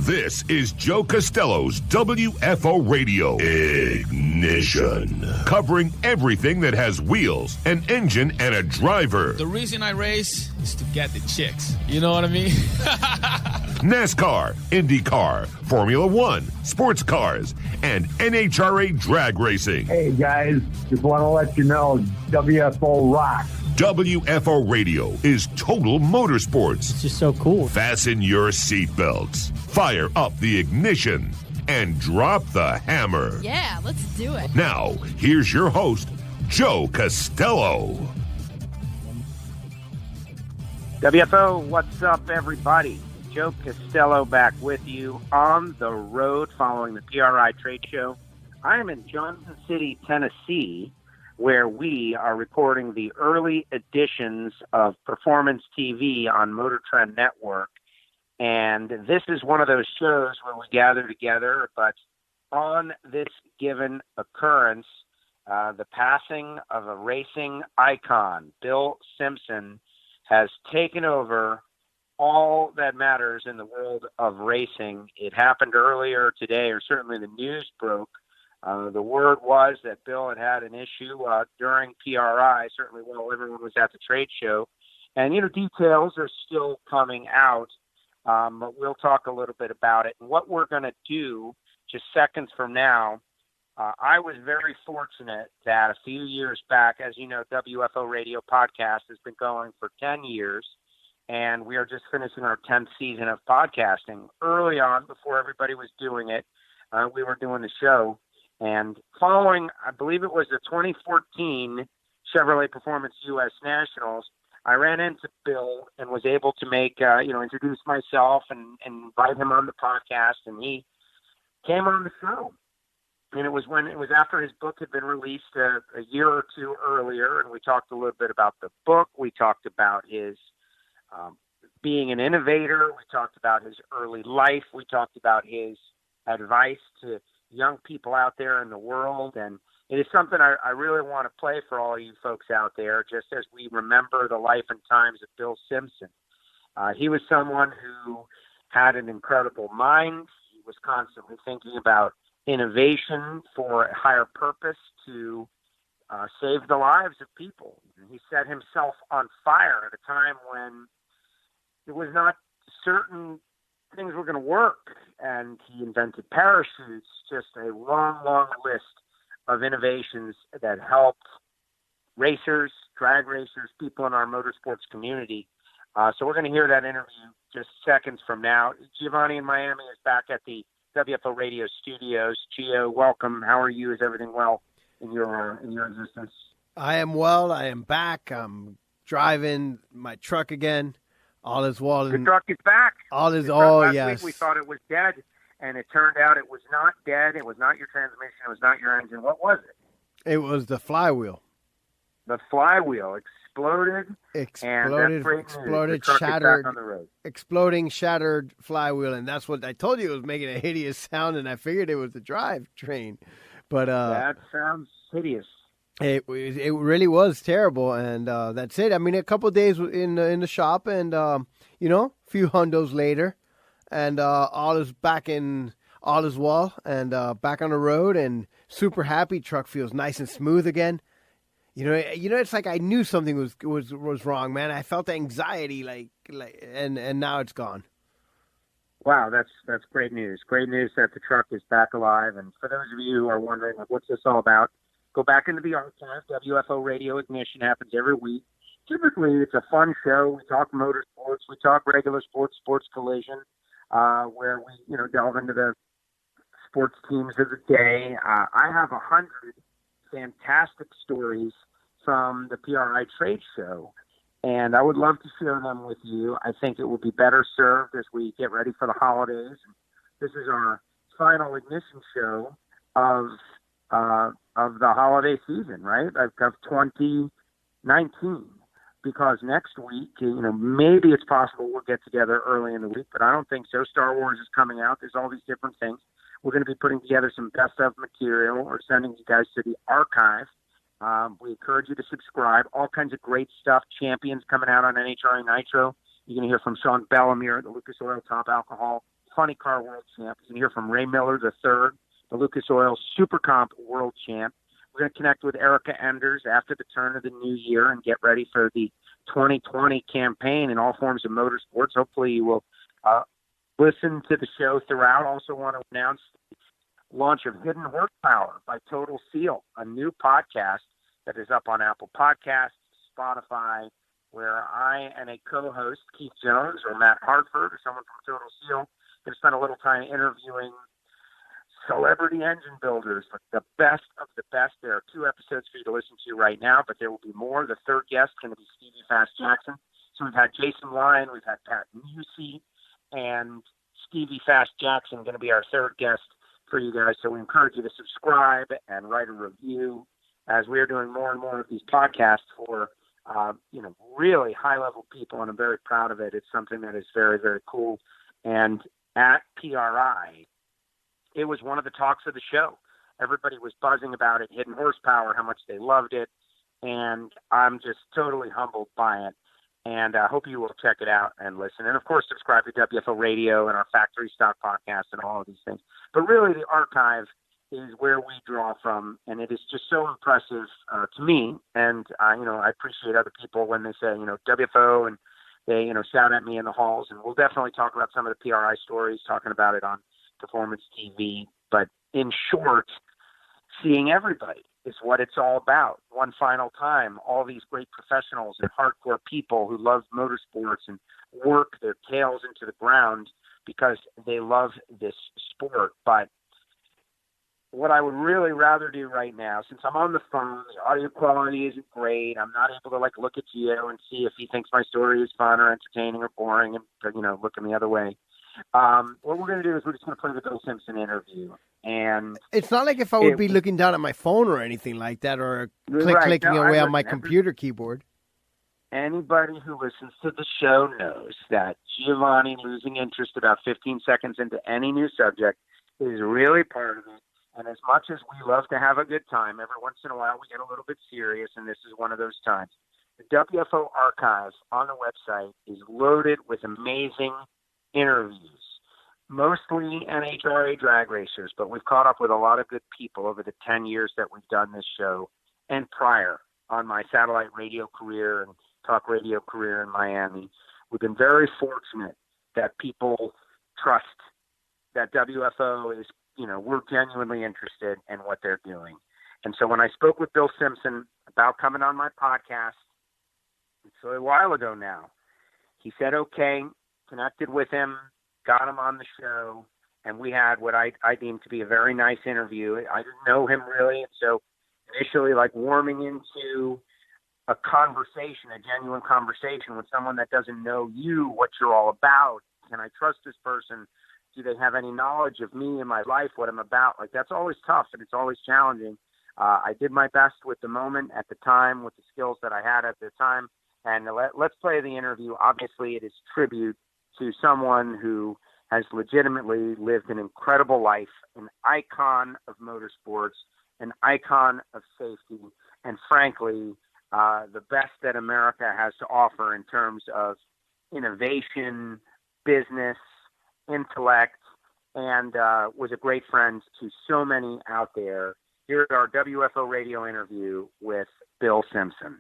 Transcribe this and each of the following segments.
This is Joe Costello's WFO Radio Ignition, covering everything that has wheels, an engine, and a driver. The reason I race is to get the chicks. You know what I mean? NASCAR, IndyCar, Formula One, sports cars, and NHRA drag racing. Hey, guys, just want to let you know, WFO rocks. WFO Radio is total motorsports. It's just so cool. Fasten your seatbelts, fire up the ignition, and drop the hammer. Yeah, let's do it. Now, here's your host, Joe Costello. WFO, what's up, everybody? Joe Costello back with you on the road following the PRI trade show. I am in Johnson City, Tennessee, where we are recording the early editions of Performance TV on Motor Trend Network. And this is one of those shows where we gather together, but on this given occurrence, the passing of a racing icon, Bill Simpson, has taken over all that matters in the world of racing. It happened earlier today, or certainly the news broke. The word was that Bill had an issue during PRI, certainly while everyone was at the trade show. And, details are still coming out, but we'll talk a little bit about it. And what we're going to do just seconds from now, I was very fortunate that a few years back, as you know, WFO Radio Podcast has been going for 10 years, and we are just finishing our 10th season of podcasting. Early on, before everybody was doing it, we were doing the show. And following, I believe it was the 2014 Chevrolet Performance U.S. Nationals, I ran into Bill and was able to introduce myself and invite him on the podcast, and he came on the show. And it was after his book had been released a year or two earlier, and we talked a little bit about the book. We talked about his being an innovator. We talked about his early life. We talked about his advice to young people out there in the world, and it is something I really want to play for all you folks out there, just as we remember the life and times of Bill Simpson. He was someone who had an incredible mind. He was constantly thinking about innovation for a higher purpose to save the lives of people. And he set himself on fire at a time when it was not certain things were going to work, and he invented parachutes, just a long, long list of innovations that helped racers, drag racers, people in our motorsports community. So we're going to hear that interview just seconds from now. Giovanni in Miami is back at the WFO Radio studios. Gio, welcome. How are you? Is everything well in your existence? I am well. I am back. I'm driving my truck again. All is well. The truck is back. All is last yes. Week we thought it was dead, and it turned out it was not dead. It was not your transmission. It was not your engine. What was it? It was the flywheel. The flywheel exploded. Exploded, shattered. On the road. Exploding, shattered flywheel, and that's what I told you. It was making a hideous sound, and I figured it was the drivetrain. But that sounds hideous. It really was terrible, and that's it. I mean, a couple of days in the shop, and a few hundos later, and all is well, and back on the road, and super happy. Truck feels nice and smooth again. It's like I knew something was wrong, man. I felt the anxiety, and now it's gone. Wow, that's great news. Great news that the truck is back alive. And for those of you who are wondering, what's this all about? Go back into the archive. WFO Radio Ignition happens every week. Typically, it's a fun show. We talk motorsports. We talk regular sports collision, where we, delve into the sports teams of the day. I have 100 fantastic stories from the PRI trade show, and I would love to share them with you. I think it will be better served as we get ready for the holidays. This is our final Ignition show of the holiday season, right? Of 2019, because next week, maybe it's possible we'll get together early in the week, but I don't think so. Star Wars is coming out. There's all these different things. We're going to be putting together some best of material or sending you guys to the archive. We encourage you to subscribe. All kinds of great stuff. Champions coming out on NHRA Nitro. You're going to hear from Sean Bellemere, the Lucas Oil Top Alcohol Funny Car World Champ. We're going to hear from Ray Miller III, the Lucas Oil Super Comp World Champ. We're going to connect with Erica Enders after the turn of the new year and get ready for the 2020 campaign in all forms of motorsports. Hopefully you will listen to the show throughout. Also want to announce the launch of Hidden Horsepower by Total Seal, a new podcast that is up on Apple Podcasts, Spotify, where I and a co-host, Keith Jones or Matt Hartford or someone from Total Seal, going to spend a little time interviewing celebrity engine builders, like the best of the best. There are 2 episodes for you to listen to right now, but there will be more. The third guest is going to be Stevie Fast Jackson. So we've had Jason Lyon, we've had Pat Musey, and Stevie Fast Jackson going to be our third guest for you guys. So we encourage you to subscribe and write a review as we are doing more and more of these podcasts for really high-level people, and I'm very proud of it. It's something that is very, very cool. And at PRI, it was one of the talks of the show. Everybody was buzzing about it, Hidden Horsepower, how much they loved it, and I'm just totally humbled by it. And I hope you will check it out and listen. And, of course, subscribe to WFO Radio and our Factory Stock podcast and all of these things. But really, the archive is where we draw from, and it is just so impressive to me. And, I appreciate other people when they say, WFO, and they, shout at me in the halls. And we'll definitely talk about some of the PRI stories, talking about it on Performance TV. But in short, seeing everybody is what it's all about. One final time, all these great professionals and hardcore people who love motorsports and work their tails into the ground because they love this sport. But what I would really rather do right now, since I'm on the phone, the audio quality isn't great. I'm not able to look at Gio and see if he thinks my story is fun or entertaining or boring and, looking the other way. What we're going to do is we're just going to play the Bill Simpson interview. And it's not like if I would be looking down at my phone or anything like that, or clicking away on my computer keyboard. Anybody who listens to the show knows that Giovanni losing interest about 15 seconds into any new subject is really part of it. And as much as we love to have a good time, every once in a while we get a little bit serious, and this is one of those times. The WFO archive on the website is loaded with amazing interviews, mostly NHRA drag racers, but we've caught up with a lot of good people over the 10 years that we've done this show and prior on my satellite radio career and talk radio career in Miami. We've been very fortunate that people trust that WFO is, we're genuinely interested in what they're doing. And so when I spoke with Bill Simpson about coming on my podcast, it's a while ago now, he said, okay, connected with him, got him on the show, and we had what I deemed to be a very nice interview. I didn't know him really, and so initially warming into a conversation, a genuine conversation with someone that doesn't know you, what you're all about. Can I trust this person? Do they have any knowledge of me and my life, what I'm about? That's always tough, and it's always challenging. I did my best with the moment at the time, with the skills that I had at the time. And let's play the interview. Obviously, it is tribute to someone who has legitimately lived an incredible life, an icon of motorsports, an icon of safety, and frankly, the best that America has to offer in terms of innovation, business, intellect, and was a great friend to so many out there. Here's our WFO radio interview with Bill Simpson.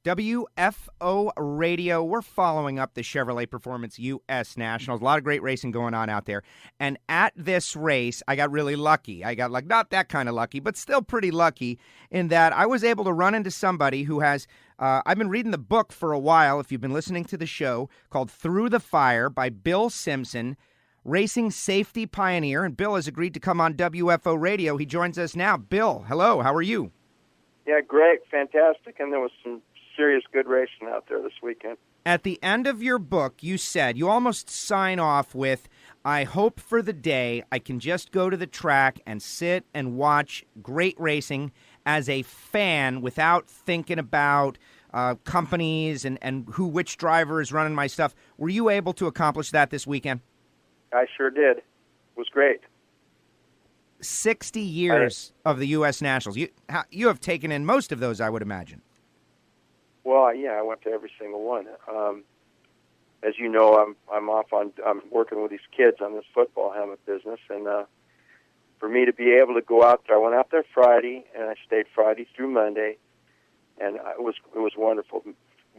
WFO Radio, we're following up the Chevrolet Performance U.S. Nationals. A lot of great racing going on out there. And at this race, I got really lucky. I got not that kind of lucky, but still pretty lucky in that I was able to run into somebody who has, I've been reading the book for a while, if you've been listening to the show, called Through the Fire by Bill Simpson, racing safety pioneer. And Bill has agreed to come on WFO Radio. He joins us now. Bill, hello. How are you? Yeah, great. Fantastic. And there was some serious good racing out there this weekend. At the end of your book, you said, you almost sign off with, I hope for the day I can just go to the track and sit and watch great racing as a fan without thinking about companies and which driver is running my stuff. Were you able to accomplish that this weekend? I sure did. It was great. 60 years of the U.S. Nationals. You have taken in most of those, I would imagine. Well, yeah, I went to every single one. as you know, I'm working with these kids on this football helmet business, and for me to be able to go out there, I went out there Friday, and I stayed Friday through Monday, and it was wonderful,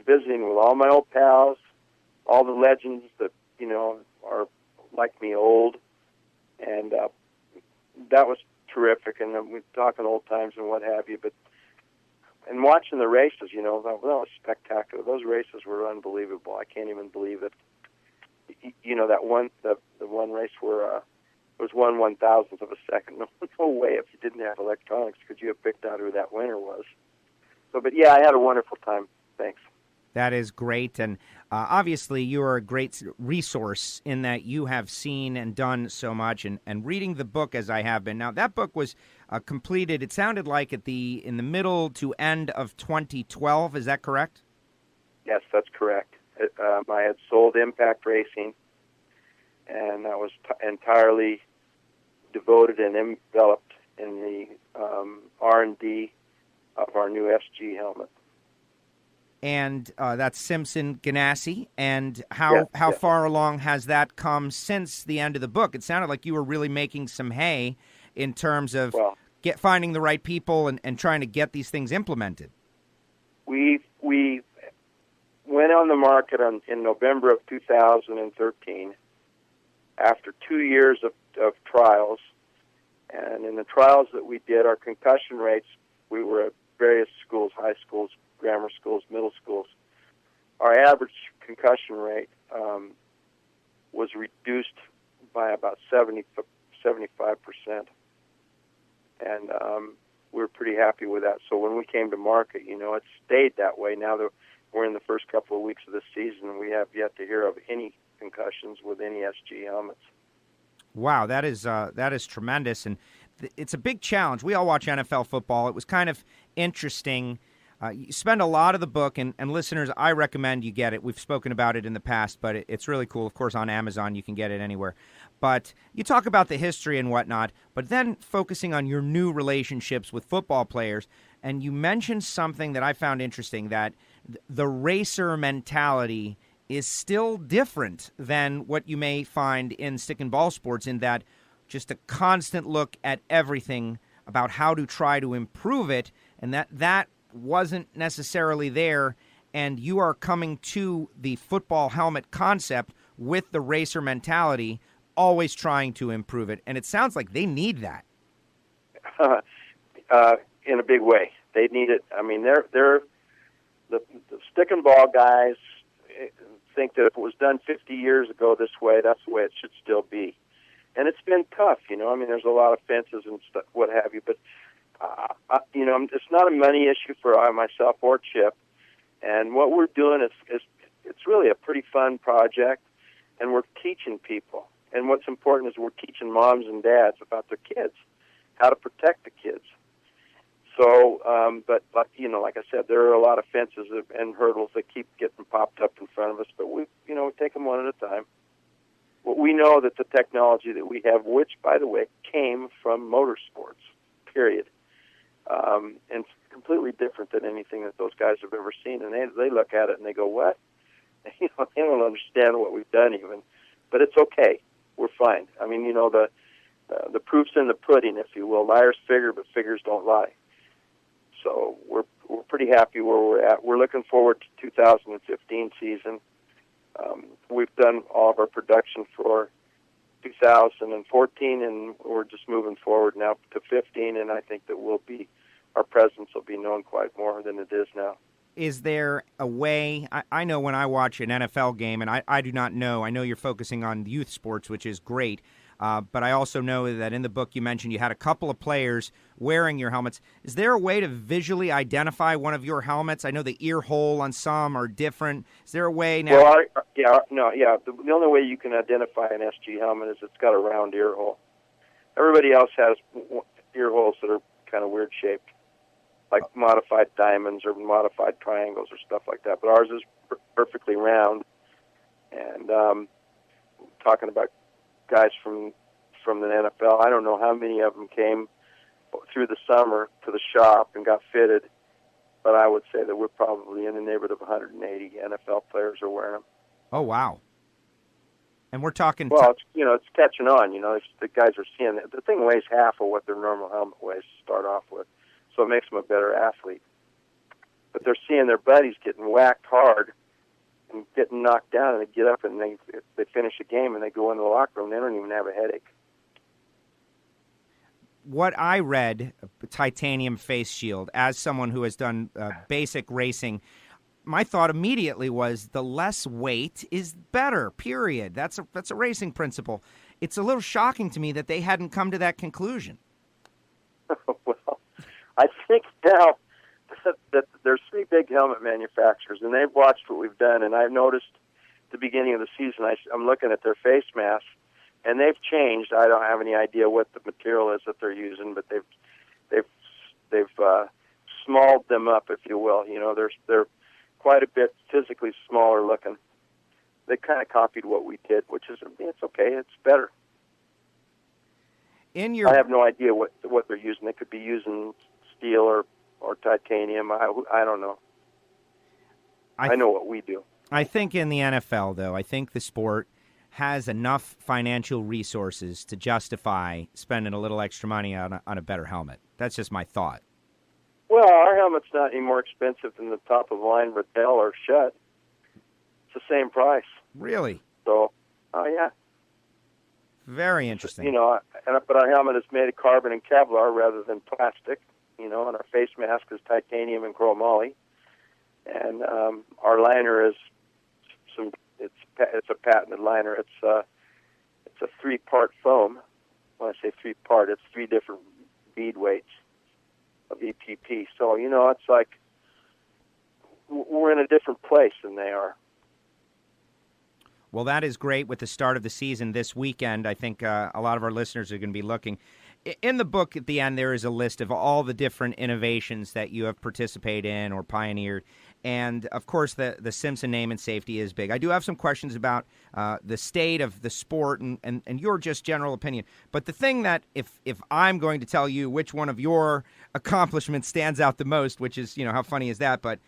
visiting with all my old pals, all the legends that are like me old, and that was terrific. And we're talking old times and what have you, and watching the races, that was spectacular. Those races were unbelievable. I can't even believe it. That the one race where it was 1/1000th of a second. No way. If you didn't have electronics, could you have picked out who that winner was? So, but yeah, I had a wonderful time. Thanks. That is great, and obviously you are a great resource in that you have seen and done so much, and reading the book as I have been. Now, that book was completed, it sounded like, in the middle to end of 2012. Is that correct? Yes, that's correct. I had sold Impact Racing, and I was entirely devoted and enveloped in the R&D of our new SG helmet. And that's Simpson Ganassi. And how far along has that come since the end of the book? It sounded like you were really making some hay in terms of finding the right people and trying to get these things implemented. We went on the market in November of 2013 after 2 years of trials. And in the trials that we did, our concussion rates, we were at various schools, high schools, grammar schools, middle schools. Our average concussion rate was reduced by about 75%. And we were pretty happy with that. So when we came to market, it stayed that way. Now that we're in the first couple of weeks of the season, we have yet to hear of any concussions with any SG helmets. Wow, that is tremendous, and it's a big challenge. We all watch NFL football. It was kind of interesting. You spend a lot of the book, and listeners, I recommend you get it. We've spoken about it in the past, but it's really cool. Of course, on Amazon, you can get it anywhere. But you talk about the history and whatnot, but then focusing on your new relationships with football players, and you mentioned something that I found interesting, that the racer mentality is still different than what you may find in stick and ball sports, in that just a constant look at everything about how to try to improve it, and that wasn't necessarily there, and you are coming to the football helmet concept with the racer mentality, always trying to improve it, and it sounds like they need that. In a big way. They need it. I mean, they're the stick and ball guys think that if it was done 50 years ago this way, that's the way it should still be. And it's been tough, I mean, there's a lot of fences and stuff, what have you, but it's not a money issue for myself or Chip. And what we're doing is it's really a pretty fun project, and we're teaching people. And what's important is we're teaching moms and dads about their kids, how to protect the kids. So, but like I said, there are a lot of fences and hurdles that keep getting popped up in front of us. But we take them one at a time. Well, we know that the technology that we have, which, by the way, came from motorsports, period, and it's completely different than anything that those guys have ever seen. And they look at it and they go, "What?" They don't understand what we've done even. But it's okay. We're fine. I mean, the proof's in the pudding, if you will. Liars figure, but figures don't lie. So we're pretty happy where we're at. We're looking forward to 2015 season. We've done all of our production for 2014, and we're just moving forward now to 15. And I think that our presence will be known quite more than it is now. Is there a way, I know when I watch an NFL game, and I do not know, I know you're focusing on youth sports, which is great, but I also know that in the book you mentioned you had a couple of players wearing your helmets. Is there a way to visually identify one of your helmets? I know the ear hole on some are different. Is there a way now? Well, the only way you can identify an SG helmet is it's got a round ear hole. Everybody else has ear holes that are kind of weird shaped, like modified diamonds or modified triangles or stuff like that. But ours is perfectly round. And talking about guys from the NFL, I don't know how many of them came through the summer to the shop and got fitted, but I would say that we're probably in the neighborhood of 180 NFL players are wearing them. Oh, wow. And we're talking... Well, it's catching on. The guys are seeing it. The thing weighs half of what their normal helmet weighs to start off with, so it makes them a better athlete. But they're seeing their buddies getting whacked hard and getting knocked down, and they get up and they finish a game and they go into the locker room. They don't even have a headache. What I read, titanium face shield, as someone who has done basic racing, my thought immediately was the less weight is better, period. That's a racing principle. It's a little shocking to me that they hadn't come to that conclusion. Well, I think now that there's three big helmet manufacturers, and they've watched what we've done, and I've noticed at the beginning of the season, I'm looking at their face masks, and they've changed. I don't have any idea what the material is that they're using, but they've smalled them up, if you will. They're quite a bit physically smaller looking. They kind of copied what we did, which is, it's okay. It's better. I have no idea what they're using. They could be using steel or titanium. I don't know. I know what we do. I think in the NFL, though, I think the sport has enough financial resources to justify spending a little extra money on a better helmet. That's just my thought. Well, our helmet's not any more expensive than the top of the line Rattel or Schutt. It's the same price. Really? So, yeah. Very interesting. But our helmet is made of carbon and Kevlar rather than plastic. And our face mask is titanium and chromoly. And our liner is it's a patented liner. It's a 3-part foam. When I say 3-part, it's 3 different bead weights of EPP. So, it's like we're in a different place than they are. Well, that is great with the start of the season this weekend. I think a lot of our listeners are going to be looking. In the book at the end, there is a list of all the different innovations that you have participated in or pioneered. And, of course, the Simpson name and safety is big. I do have some questions about the state of the sport and your just general opinion. But the thing that if I'm going to tell you which one of your accomplishments stands out the most, which is, how funny is that? But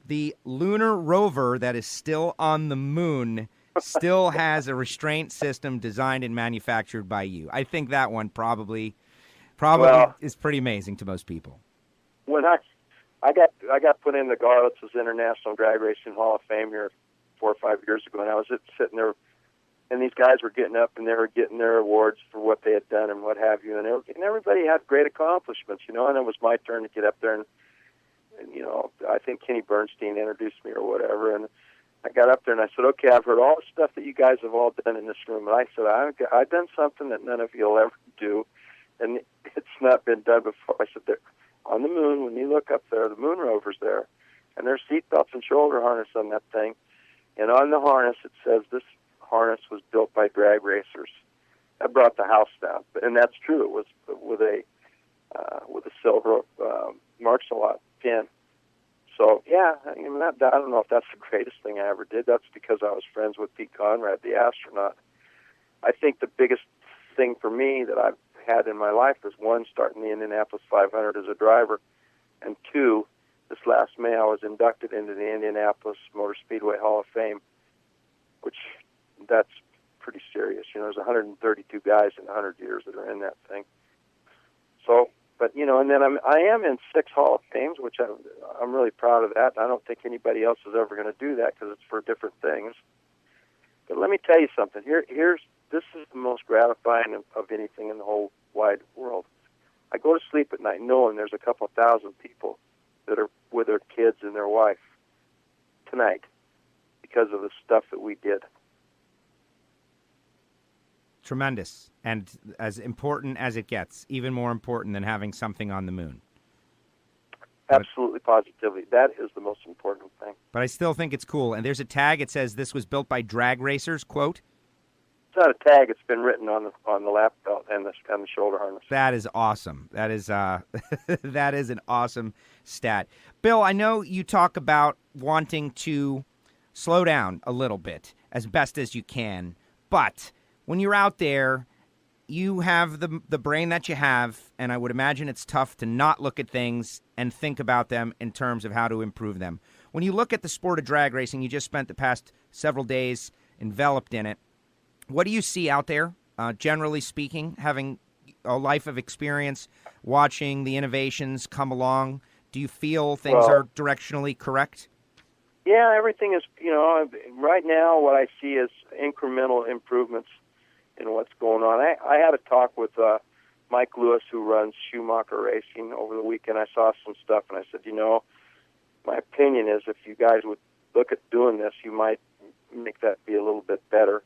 the lunar rover that is still on the moon still has a restraint system designed and manufactured by you. I think that one probably is pretty amazing to most people. When I got put in the Garlitz's International Drag Racing Hall of Fame here 4 or 5 years ago, and I was sitting there, and these guys were getting up and they were getting their awards for what they had done and what have you, and everybody had great accomplishments, and it was my turn to get up there, and I think Kenny Bernstein introduced me or whatever, and I got up there and I said, okay, I've heard all the stuff that you guys have all done in this room, and I said, I've done something that none of you will ever do, and it's not been done before. I said, on the moon, when you look up there, the moon rover's there, and there's seatbelts and shoulder harness on that thing. And on the harness, it says this harness was built by drag racers. That brought the house down, and that's true. It was with a silver Marcelot pin. So yeah, I don't know if that's the greatest thing I ever did. That's because I was friends with Pete Conrad, the astronaut. I think the biggest thing for me that I've had in my life is, 1, starting the Indianapolis 500 as a driver, and 2, this last May I was inducted into the Indianapolis Motor Speedway Hall of Fame, which that's pretty serious. There's 132 guys in 100 years that are in that thing. So, but and then I am in 6 Hall of Fames, which I'm really proud of that. I don't think anybody else is ever going to do that because it's for different things. But let me tell you something. This is the most gratifying of anything in the whole wide world. I go to sleep at night knowing there's a couple thousand people that are with their kids and their wife tonight because of the stuff that we did. Tremendous. And as important as it gets, even more important than having something on the moon. Absolutely, positively. That is the most important thing. But I still think it's cool. And there's a tag. It says this was built by drag racers, quote. It's not a tag. It's been written on the lap belt and the shoulder harness. That is awesome. That is that is an awesome stat. Bill, I know you talk about wanting to slow down a little bit as best as you can, but when you're out there, you have the brain that you have, and I would imagine it's tough to not look at things and think about them in terms of how to improve them. When you look at the sport of drag racing, you just spent the past several days enveloped in it. What do you see out there, generally speaking, having a life of experience, watching the innovations come along? Do you feel things are directionally correct? Yeah, everything is, right now what I see is incremental improvements in what's going on. I had a talk with Mike Lewis, who runs Schumacher Racing, over the weekend. I saw some stuff, and I said, my opinion is if you guys would look at doing this, you might make that be a little bit better.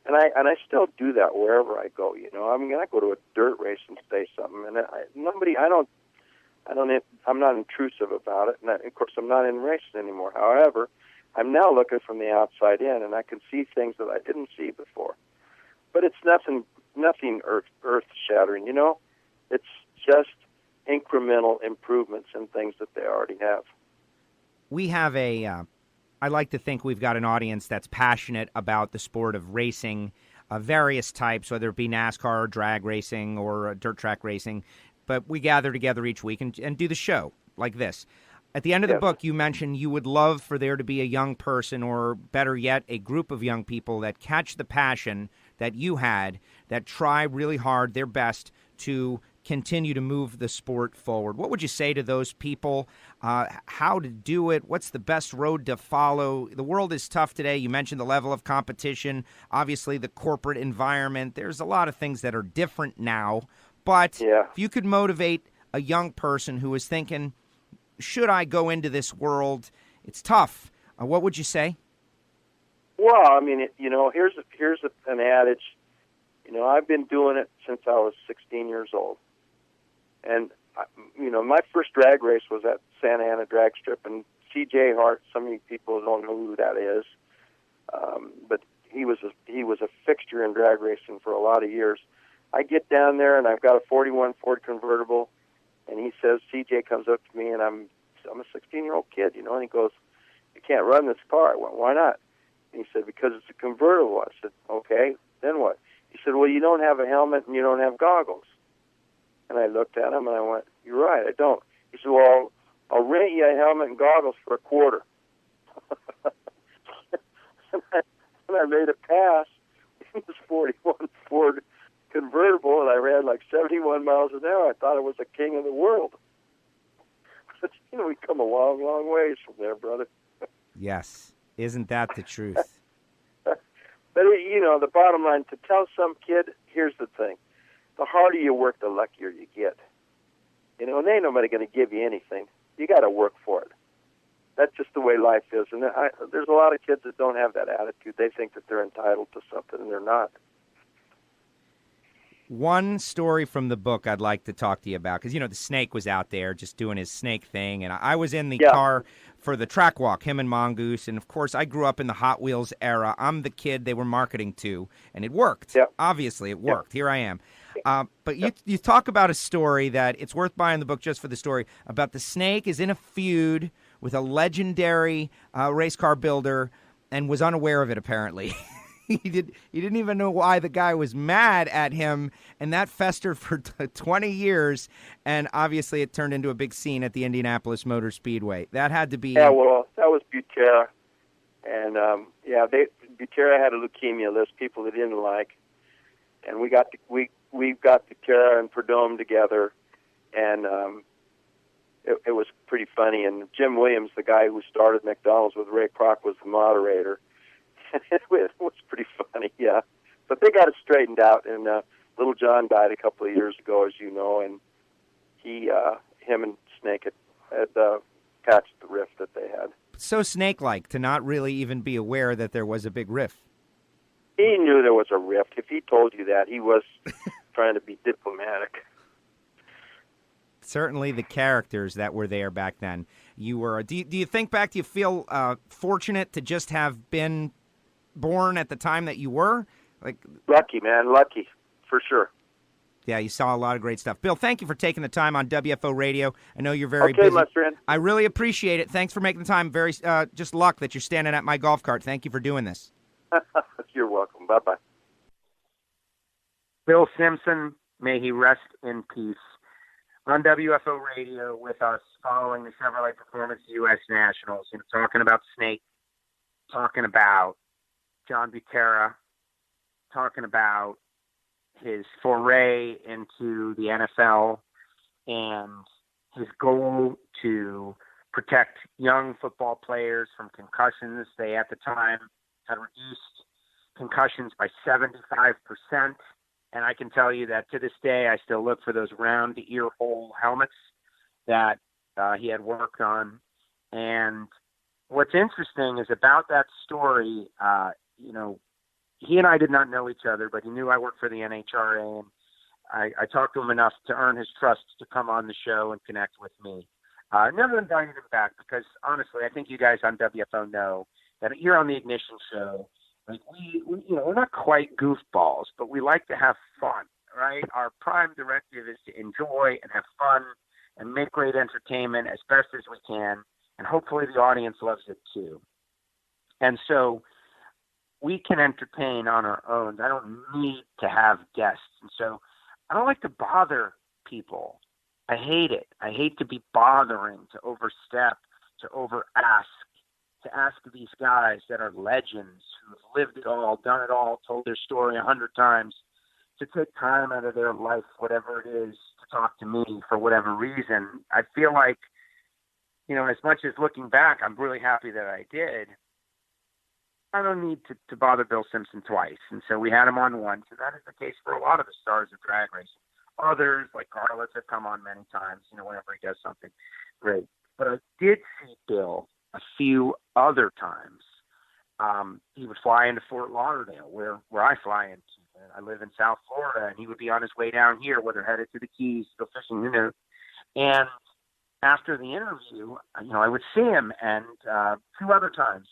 And I still do that wherever I go. I go to a dirt race and say something, and I'm not intrusive about it. And of course, I'm not in racing anymore. However, I'm now looking from the outside in, and I can see things that I didn't see before. But it's nothing earth-shattering. It's just incremental improvements in things that they already have. We have I like to think we've got an audience that's passionate about the sport of racing, various types, whether it be NASCAR or drag racing or dirt track racing. But we gather together each week and do the show like this. At the end of the book, you mentioned you would love for there to be a young person, or better yet, a group of young people that catch the passion that you had, that try really hard, their best to continue to move the sport forward. What would you say to those people? How to do it? What's the best road to follow? The world is tough today. You mentioned the level of competition, obviously the corporate environment. There's a lot of things that are different now. But if you could motivate a young person who is thinking, should I go into this world? It's tough. What would you say? Well, here's an adage. I've been doing it since I was 16 years old. And, my first drag race was at Santa Ana Drag Strip. And C.J. Hart, some of you people don't know who that is, but he was a fixture in drag racing for a lot of years. I get down there, and I've got a 41 Ford convertible, and he says, CJ comes up to me, and I'm a 16-year-old kid, and he goes, "You can't run this car." I went, "Why not?" And he said, "Because it's a convertible." I said, "Okay, then what?" He said, "Well, you don't have a helmet and you don't have goggles." And I looked at him, and I went, "You're right, I don't." He said, "Well, I'll rent you a helmet and goggles for $25." and I made a pass in this 41 Ford convertible, and I ran like 71 miles an hour. I thought I was the king of the world. But, we've come a long, long ways from there, brother. Yes. Isn't that the truth? But, the bottom line, to tell some kid, here's the thing. The harder you work, the luckier you get. And ain't nobody going to give you anything. You got to work for it. That's just the way life is. And there's a lot of kids that don't have that attitude. They think that they're entitled to something, and they're not. One story from the book I'd like to talk to you about, because, the snake was out there just doing his snake thing, and I was in the car for the track walk, him and Mongoose, and, of course, I grew up in the Hot Wheels era. I'm the kid they were marketing to, and it worked. Yep. Obviously, it worked. Yep. Here I am. But you talk about a story that it's worth buying the book just for the story, about the snake is in a feud with a legendary race car builder and was unaware of it, apparently. He didn't even know why the guy was mad at him, and that festered for 20 years, and obviously it turned into a big scene at the Indianapolis Motor Speedway. That had to be... Yeah, well, that was Butera, and Butera had a leukemia list, people they didn't like, and we got Butera and Perdomo together, and it was pretty funny, and Jim Williams, the guy who started McDonald's with Ray Kroc, was the moderator. It was pretty funny, yeah. But they got it straightened out, and Little John died a couple of years ago, as you know, and him and Snake had patched the rift that they had. So Snake-like to not really even be aware that there was a big rift. He knew there was a rift. If he told you that, he was trying to be diplomatic. Certainly the characters that were there back then. You were. Do you think back? Do you feel fortunate to just have been born at the time that you were? Lucky, man, lucky, for sure. Yeah, you saw a lot of great stuff. Bill, thank you for taking the time on WFO Radio. I know you're very busy. Okay, my friend. I really appreciate it. Thanks for making the time. Very just luck that you're standing at my golf cart. Thank you for doing this. You're welcome. Bye-bye. Bill Simpson, may he rest in peace. On WFO Radio with us following the Chevrolet Performance U.S. Nationals, talking about Snake. talking about John Butera, talking about his foray into the NFL and his goal to protect young football players from concussions. They, at the time, had reduced concussions by 75%. And I can tell you that to this day, I still look for those round ear hole helmets that he had worked on. And what's interesting is about that story, he and I did not know each other, but he knew I worked for the NHRA, and I talked to him enough to earn his trust to come on the show and connect with me. Never invited him back because, honestly, I think you guys on WFO know that here on the Ignition show, like we're not quite goofballs, but we like to have fun, right? Our prime directive is to enjoy and have fun and make great entertainment as best as we can, and hopefully the audience loves it too. And so we can entertain on our own. I don't need to have guests. And so I don't like to bother people. I hate it. I hate to be bothering, to overstep, to overask, to ask these guys that are legends who have lived it all, done it all, told their story 100 times, to take time out of their life, whatever it is, to talk to me for whatever reason. I feel like, as much as looking back, I'm really happy that I did. I don't need to bother Bill Simpson twice. And so we had him on once, and that is the case for a lot of the stars of drag racing. Others, like Carlos, have come on many times, whenever he does something great. But I did see Bill a few other times. He would fly into Fort Lauderdale, where I fly into. I live in South Florida, and he would be on his way down here, whether headed to the Keys, go fishing, And after the interview, I would see him, and 2 other times.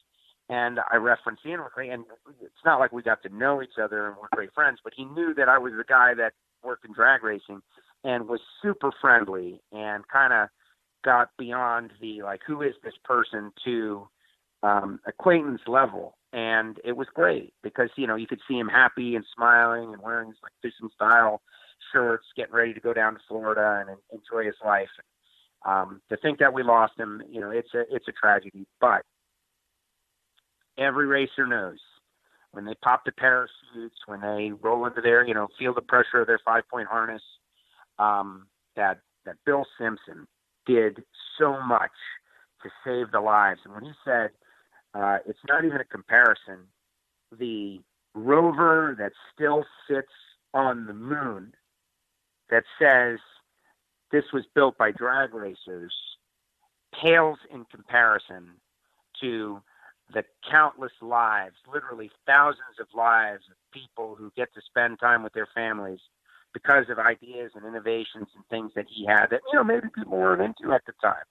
And I referenced the interview, and it's not like we got to know each other and we're great friends, but he knew that I was the guy that worked in drag racing and was super friendly and kind of got beyond the, like, who is this person, to acquaintance level. And it was great because, you could see him happy and smiling and wearing his like fishing style shirts, getting ready to go down to Florida and enjoy his life. To think that we lost him, it's a tragedy, but every racer knows when they pop the parachutes, when they roll into their, feel the pressure of their 5-point harness, that Bill Simpson did so much to save the lives. And when he said, it's not even a comparison, the rover that still sits on the moon that says this was built by drag racers pales in comparison to the countless lives, literally thousands of lives of people who get to spend time with their families because of ideas and innovations and things that he had that, maybe people weren't into at the time.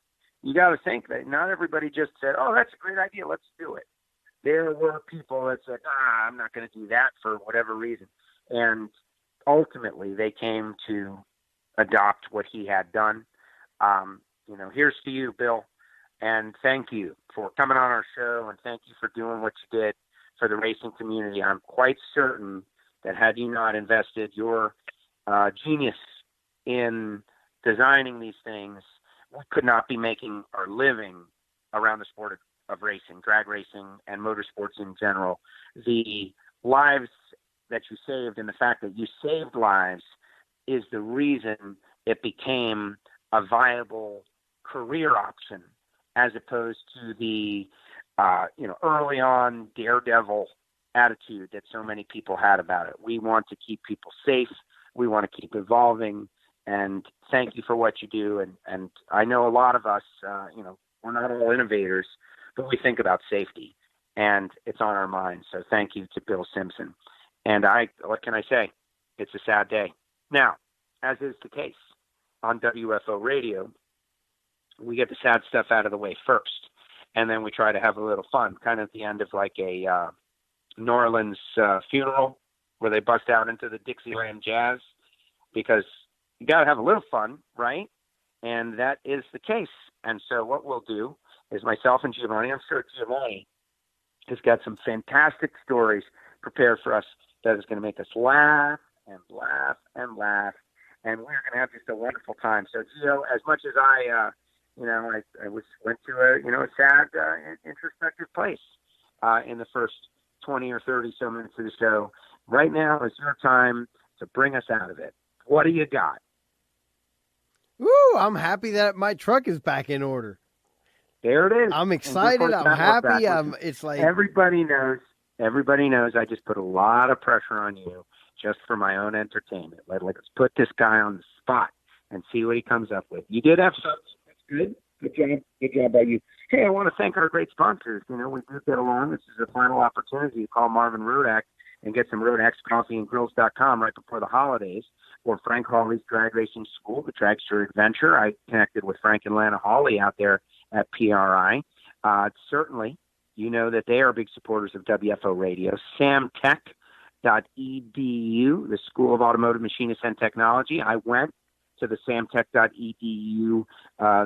You got to think that not everybody just said, oh, that's a great idea, let's do it. There were people that said, I'm not going to do that for whatever reason. And ultimately they came to adopt what he had done. Here's to you, Bill. And thank you for coming on our show, and thank you for doing what you did for the racing community. I'm quite certain that had you not invested your genius in designing these things, we could not be making our living around the sport of racing, drag racing, and motorsports in general. The lives that you saved and the fact that you saved lives is the reason it became a viable career option, as opposed to the, early on daredevil attitude that so many people had about it. We want to keep people safe. We want to keep evolving. And thank you for what you do. And I know a lot of us, we're not all innovators, but we think about safety, and it's on our minds. So thank you to Bill Simpson. And what can I say? It's a sad day. Now, as is the case on WFO Radio, we get the sad stuff out of the way first, and then we try to have a little fun, kind of at the end of like a New Orleans funeral where they bust out into the Dixieland jazz, because you got to have a little fun, right? And that is the case. And so what we'll do is myself and Giovanni, I'm sure Giovanni has got some fantastic stories prepared for us that is going to make us laugh and laugh and laugh, and we're going to have just a wonderful time. So, Gio, as much as I went to a sad, introspective place, in the first 20 or 30 so minutes of the show. Right now is your time to bring us out of it. What do you got? Woo! I'm happy that my truck is back in order. There it is. I'm excited. I'm happy. It's like everybody knows. Everybody knows. I just put a lot of pressure on you just for my own entertainment. Let's put this guy on the spot and see what he comes up with. You did have something. That's good. Good job. Good job by you. Hey, I want to thank our great sponsors. You know, we do get along. This is a final opportunity to call Marvin Rodak and get some Rodax Coffee and Grills.com right before the holidays, or Frank Hawley's Drag Racing School, the Dragster Adventure. I connected with Frank and Lana Hawley out there at PRI. Certainly, you know that they are big supporters of WFO Radio. samtech.edu, the School of Automotive Machinists and Technology. I went to the samtech.edu.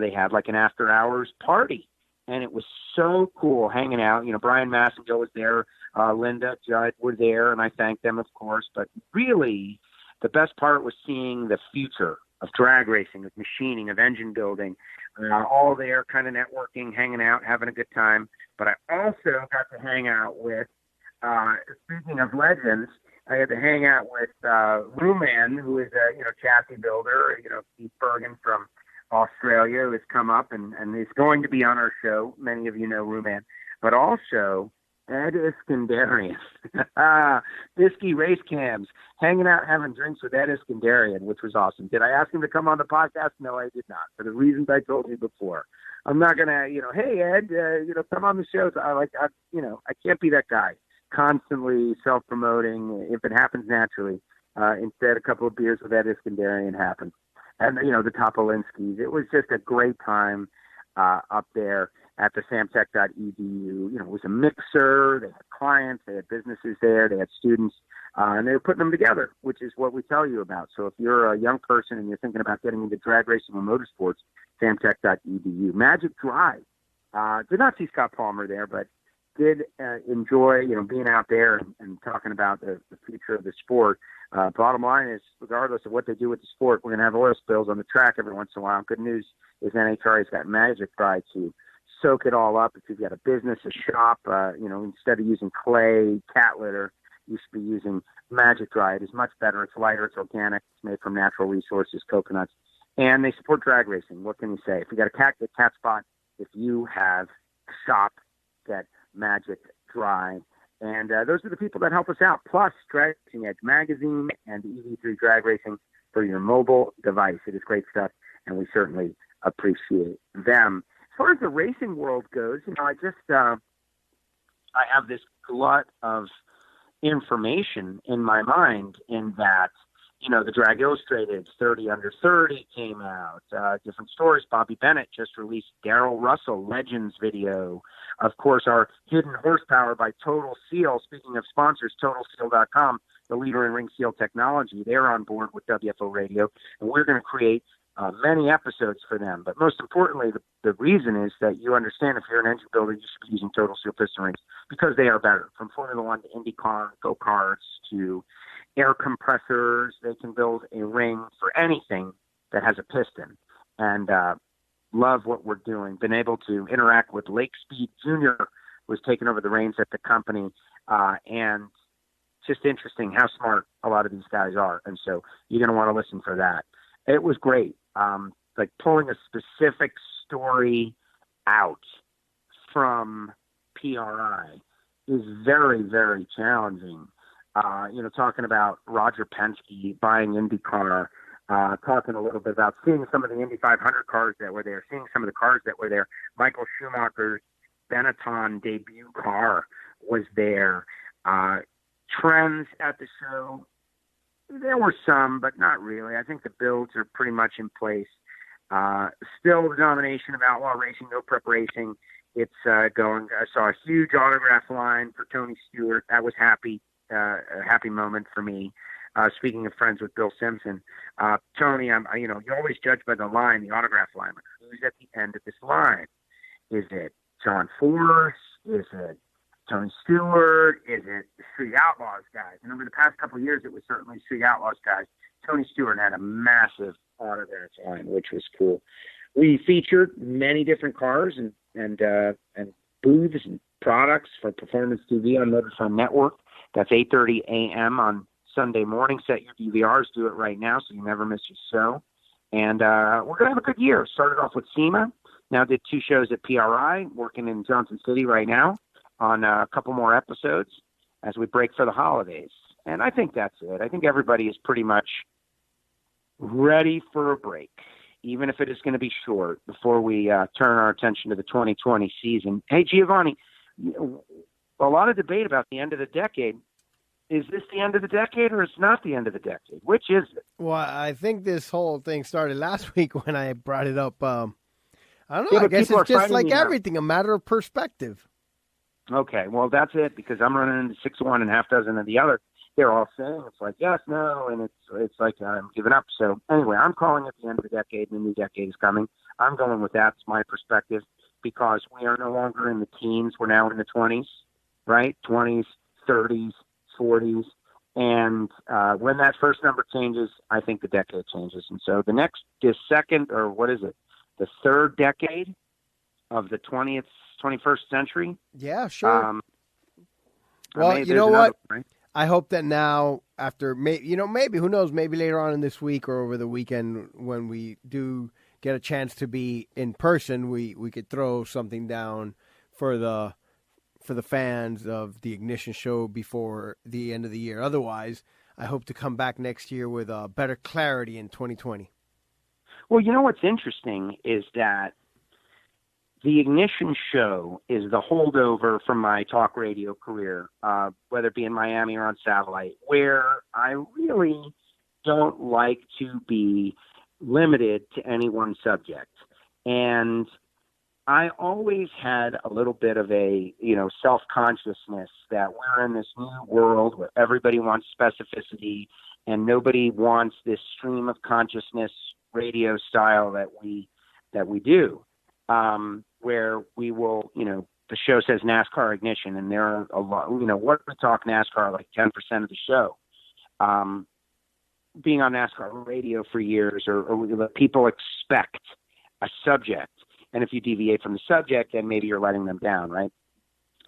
They had like an after-hours party, and it was so cool hanging out. You know, Brian Massengill was there. Linda, Judd were there, and I thanked them, of course. But really, the best part was seeing the future of drag racing, of machining, of engine building, all there, kind of networking, hanging out, having a good time. But I also got to hang out with, speaking of legends, I had to hang out with Ruman, who is a chassis builder. Keith Bergen from Australia, who has come up and is going to be on our show. Many of you know Ruman, but also Ed Iskandarian, Bisky Race Cams, hanging out, having drinks with Ed Iskandarian, which was awesome. Did I ask him to come on the podcast? No, I did not, for the reasons I told you before. I'm not gonna, hey Ed, come on the show. I can't be that guy, constantly self-promoting. If it happens naturally, instead a couple of beers with Ed Iskandarian happened, and the Topolinskis. It was just a great time up there at the samtech.edu. It was a mixer. They had clients, they had businesses there, they had students, and they were putting them together, which is what we tell you about. So if you're a young person and you're thinking about getting into drag racing or motorsports, samtech.edu. Magic Drive. Did not see Scott Palmer there, but did enjoy, being out there and talking about the future of the sport. Bottom line is, regardless of what they do with the sport, we're going to have oil spills on the track every once in a while. Good news is NHRA's got Magic Drive to soak it all up. If you've got a business, a shop, instead of using clay, cat litter, you should be using Magic Dry. It is much better. It's lighter. It's organic. It's made from natural resources, coconuts. And they support drag racing. What can you say? If you got a cat, get Cat Spot. If you have a shop, get Magic Dry. And those are the people that help us out. Plus, Drag Racing Edge Magazine and EV3 Drag Racing for your mobile device. It is great stuff, and we certainly appreciate them. As far as the racing world goes, I have this glut of information in my mind in that, the Drag Illustrated 30 Under 30 came out, different stories. Bobby Bennett just released Daryl Russell Legends video. Of course, our Hidden Horsepower by Total Seal. Speaking of sponsors, TotalSeal.com, the leader in ring seal technology. They're on board with WFO Radio, and we're going to create many episodes for them. But most importantly, the reason is that you understand if you're an engine builder, you should be using Total Seal piston rings because they are better. From Formula One to IndyCar, go-karts to air compressors, they can build a ring for anything that has a piston. And love what we're doing. Been able to interact with Lake Speed Jr., who's taken over the reins at the company, and just interesting how smart a lot of these guys are. And so you're going to want to listen for that. It was great. Like pulling a specific story out from PRI is very, very challenging. Talking about Roger Penske buying IndyCar, talking a little bit about seeing some of the Indy 500 cars that were there, seeing some of the cars that were there. Michael Schumacher's Benetton debut car was there. Trends at the show, there were some, but not really. I think the builds are pretty much in place. Still the domination of Outlaw Racing, no prep racing. It's going. I saw a huge autograph line for Tony Stewart. That was a happy moment for me. Speaking of friends with Bill Simpson, Tony, you always judge by the line, the autograph line. Who's at the end of this line? Is it John Force? Is it Tony Stewart? Is it the Street Outlaws guys? And over the past couple of years, it was certainly Street Outlaws guys. Tony Stewart had a massive autograph line, which was cool. We featured many different cars and booths and products for Performance TV on Motorsport Network. That's 8:30 a.m. on Sunday morning. Set your DVRs. Do it right now so you never miss your show. And we're going to have a good year. Started off with SEMA. Now did 2 shows at PRI, working in Johnson City right now on a couple more episodes as we break for the holidays. And I think that's it. I think everybody is pretty much ready for a break, even if it is going to be short, before we turn our attention to the 2020 season. Hey, Giovanni, a lot of debate about the end of the decade. Is this the end of the decade or it's not the end of the decade? Which is it? Well, I think this whole thing started last week when I brought it up. I don't know. Yeah, I guess it's just like now. everything, a matter of perspective. Okay, well, that's it, because I'm running into 6 of one and half dozen of the other. They're all saying it's like, yes, no, and it's like I'm giving up. So anyway, I'm calling it the end of the decade, and the new decade is coming. I'm going with that. It's my perspective, because we are no longer in the teens. We're now in the 20s, right? 20s, 30s, 40s. And when that first number changes, I think the decade changes. And so the third decade of the 21st century. Yeah, sure. Well, you know what? Right? I hope that now, after, maybe, who knows, maybe later on in this week or over the weekend when we do get a chance to be in person, we could throw something down for the fans of the Ignition show before the end of the year. Otherwise, I hope to come back next year with better clarity in 2020. Well, you know what's interesting is that the Ignition show is the holdover from my talk radio career, whether it be in Miami or on satellite, where I really don't like to be limited to any one subject. And I always had a little bit of a, self-consciousness that we're in this new world where everybody wants specificity and nobody wants this stream of consciousness radio style that we do. Where we will, the show says NASCAR Ignition, and there are a lot, what we talk NASCAR, like 10% of the show. Being on NASCAR radio for years, or people expect a subject. And if you deviate from the subject, then maybe you're letting them down, right?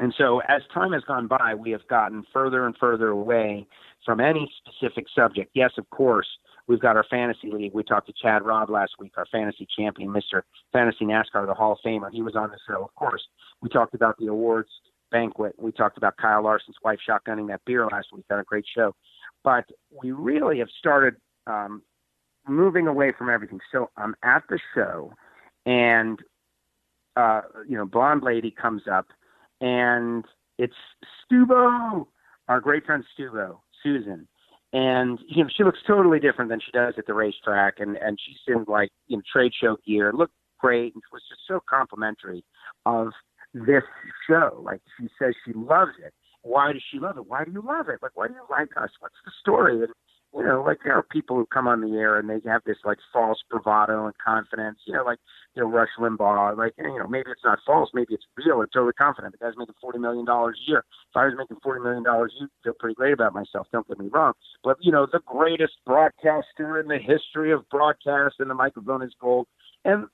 And so as time has gone by, we have gotten further and further away from any specific subject. Yes, of course, we've got our fantasy league. We talked to Chad Robb last week, our fantasy champion, Mr. Fantasy NASCAR, the Hall of Famer. He was on the show, of course. We talked about the awards banquet. We talked about Kyle Larson's wife shotgunning that beer last week. Had a great show. But we really have started moving away from everything. So I'm at the show, and, blonde lady comes up, and it's Stubo, our great friend Stubo, Susan. And, she looks totally different than she does at the racetrack. And she's in trade show gear, looked great, and was just so complimentary of this show. Like, she says she loves it. Why does she love it? Why do you love it? Like, why do you like us? What's the story? And, there are people who come on the air and they have this false bravado and confidence, Rush Limbaugh, maybe it's not false, maybe it's real. They're totally confident. The guy's making $40 million a year. If I was making $40 million a year, I feel pretty great about myself. Don't get me wrong. But, the greatest broadcaster in the history of broadcast, and the microphone is gold. And,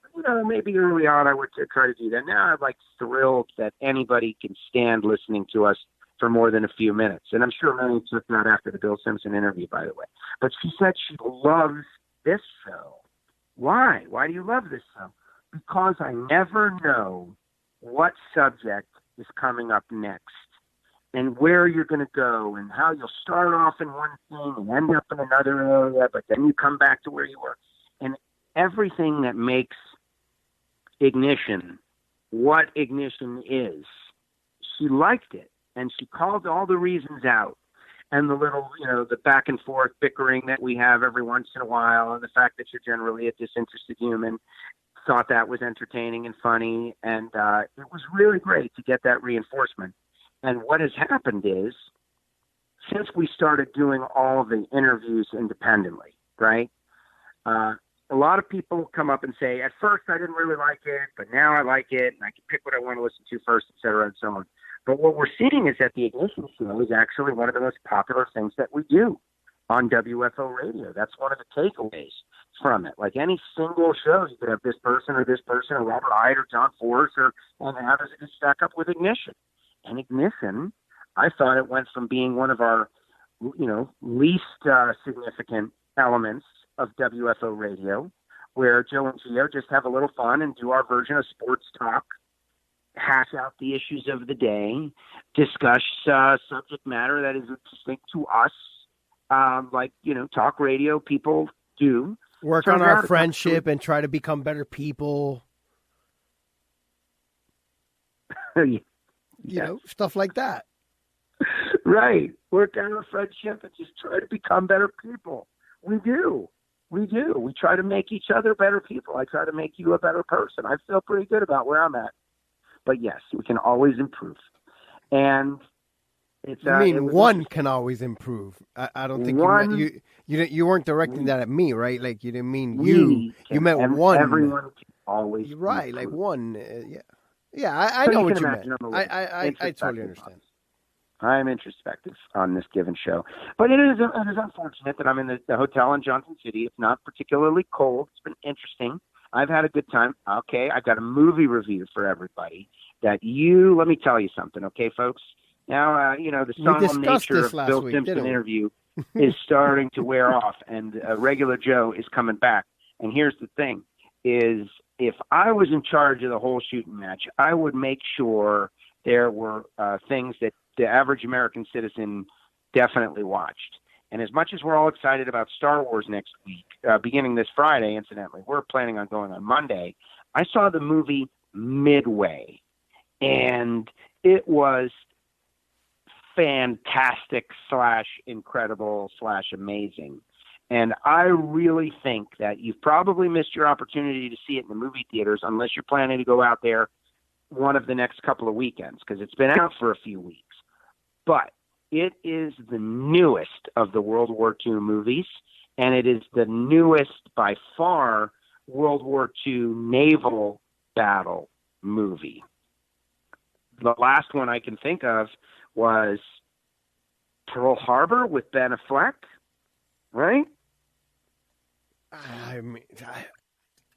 maybe early on I would try to do that. Now I'm thrilled that anybody can stand listening to us for more than a few minutes. And I'm sure many took that after the Bill Simpson interview, by the way. But she said she loves this show. Why? Why do you love this show? Because I never know what subject is coming up next and where you're going to go and how you'll start off in one thing and end up in another area, but then you come back to where you were. And everything that makes Ignition what Ignition is, she liked it. And she called all the reasons out, and the little, the back and forth bickering that we have every once in a while, and the fact that you're generally a disinterested human, thought that was entertaining and funny. And it was really great to get that reinforcement. And what has happened is, since we started doing all the interviews independently, right? A lot of people come up and say, at first I didn't really like it, but now I like it, and I can pick what I want to listen to first, et cetera, and so on. But what we're seeing is that the Ignition show is actually one of the most popular things that we do on WFO Radio. That's one of the takeaways from it. Like any single show, you could have this person or Robert Hyde or John Force, and how does it stack up with Ignition? And Ignition, I thought it went from being one of our, least significant elements of WFO Radio, where Joe and Gio just have a little fun and do our version of sports talk, hash out the issues of the day, discuss subject matter that is distinct to us, like, talk radio people do. Work on our friendship and try to become better people. Stuff like that. Right. Work on our friendship and just try to become better people. We do. We try to make each other better people. I try to make you a better person. I feel pretty good about where I'm at. But yes, we can always improve. And it's one can always improve. I don't think you weren't directing that at me, right? Like you didn't mean you. You meant one. Everyone can always. You're right, improve. Like one. Yeah. I know what you meant. I totally understand. I'm introspective on this given show, but it is unfortunate that I'm in the hotel in Johnson City. It's not particularly cold. It's been interesting. I've had a good time. Okay, I've got a movie review for everybody. Let me tell you something, okay, folks? Now, the solemn nature of Bill Simpson interview is starting to wear off, and regular Joe is coming back. And here's the thing, is if I was in charge of the whole shooting match, I would make sure there were things that the average American citizen definitely watched. And as much as we're all excited about Star Wars next week, beginning this Friday, incidentally, we're planning on going on Monday, I saw the movie Midway, and it was fantastic / incredible / amazing. And I really think that you've probably missed your opportunity to see it in the movie theaters unless you're planning to go out there one of the next couple of weekends, because it's been out for a few weeks. But it is the newest of the World War II movies, and it is the newest by far World War II naval battle movie. The last one I can think of was Pearl Harbor with Ben Affleck, right? I mean,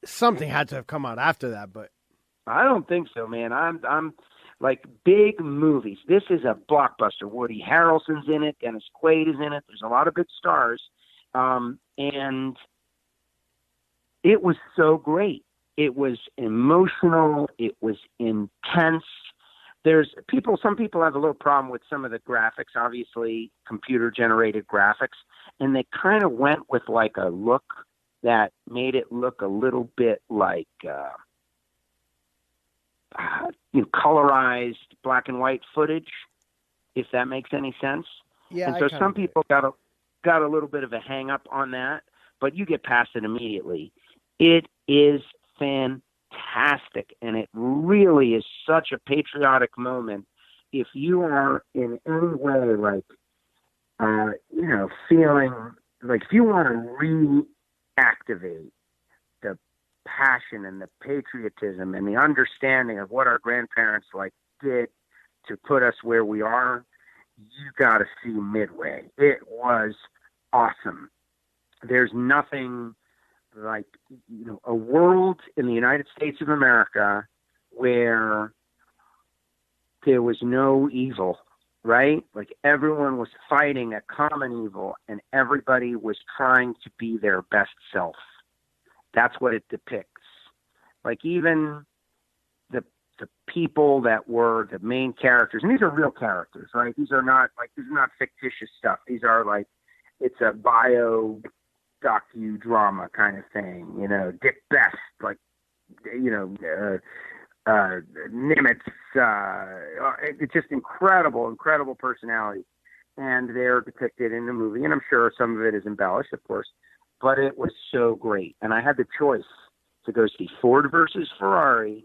something had to have come out after that, but I don't think so, man. I'm like big movies. This is a blockbuster. Woody Harrelson's in it. Dennis Quaid is in it. There's a lot of big stars. And it was so great. It was emotional. It was intense. Some people have a little problem with some of the graphics, obviously computer generated graphics, and they kind of went with like a look that made it look a little bit like, colorized black and white footage, if that makes any sense. Yeah. And so some people got a little bit of a hang up on that, but you get past it immediately. It is fantastic, and it really is such a patriotic moment. If you are in any way like, feeling like if you want to reactivate the passion and the patriotism and the understanding of what our grandparents did to put us where we are, you got to see Midway. It was awesome. There's nothing like, a world in the United States of America where there was no evil, right? Like everyone was fighting a common evil and everybody was trying to be their best self. That's what it depicts. Like even the people that were the main characters, and these are real characters, right? These are not fictitious stuff. These are it's a bio docudrama kind of thing, Dick Best, Nimitz, it's just incredible personality. And they're depicted in the movie, and I'm sure some of it is embellished, of course, but it was so great. And I had the choice to go see Ford versus Ferrari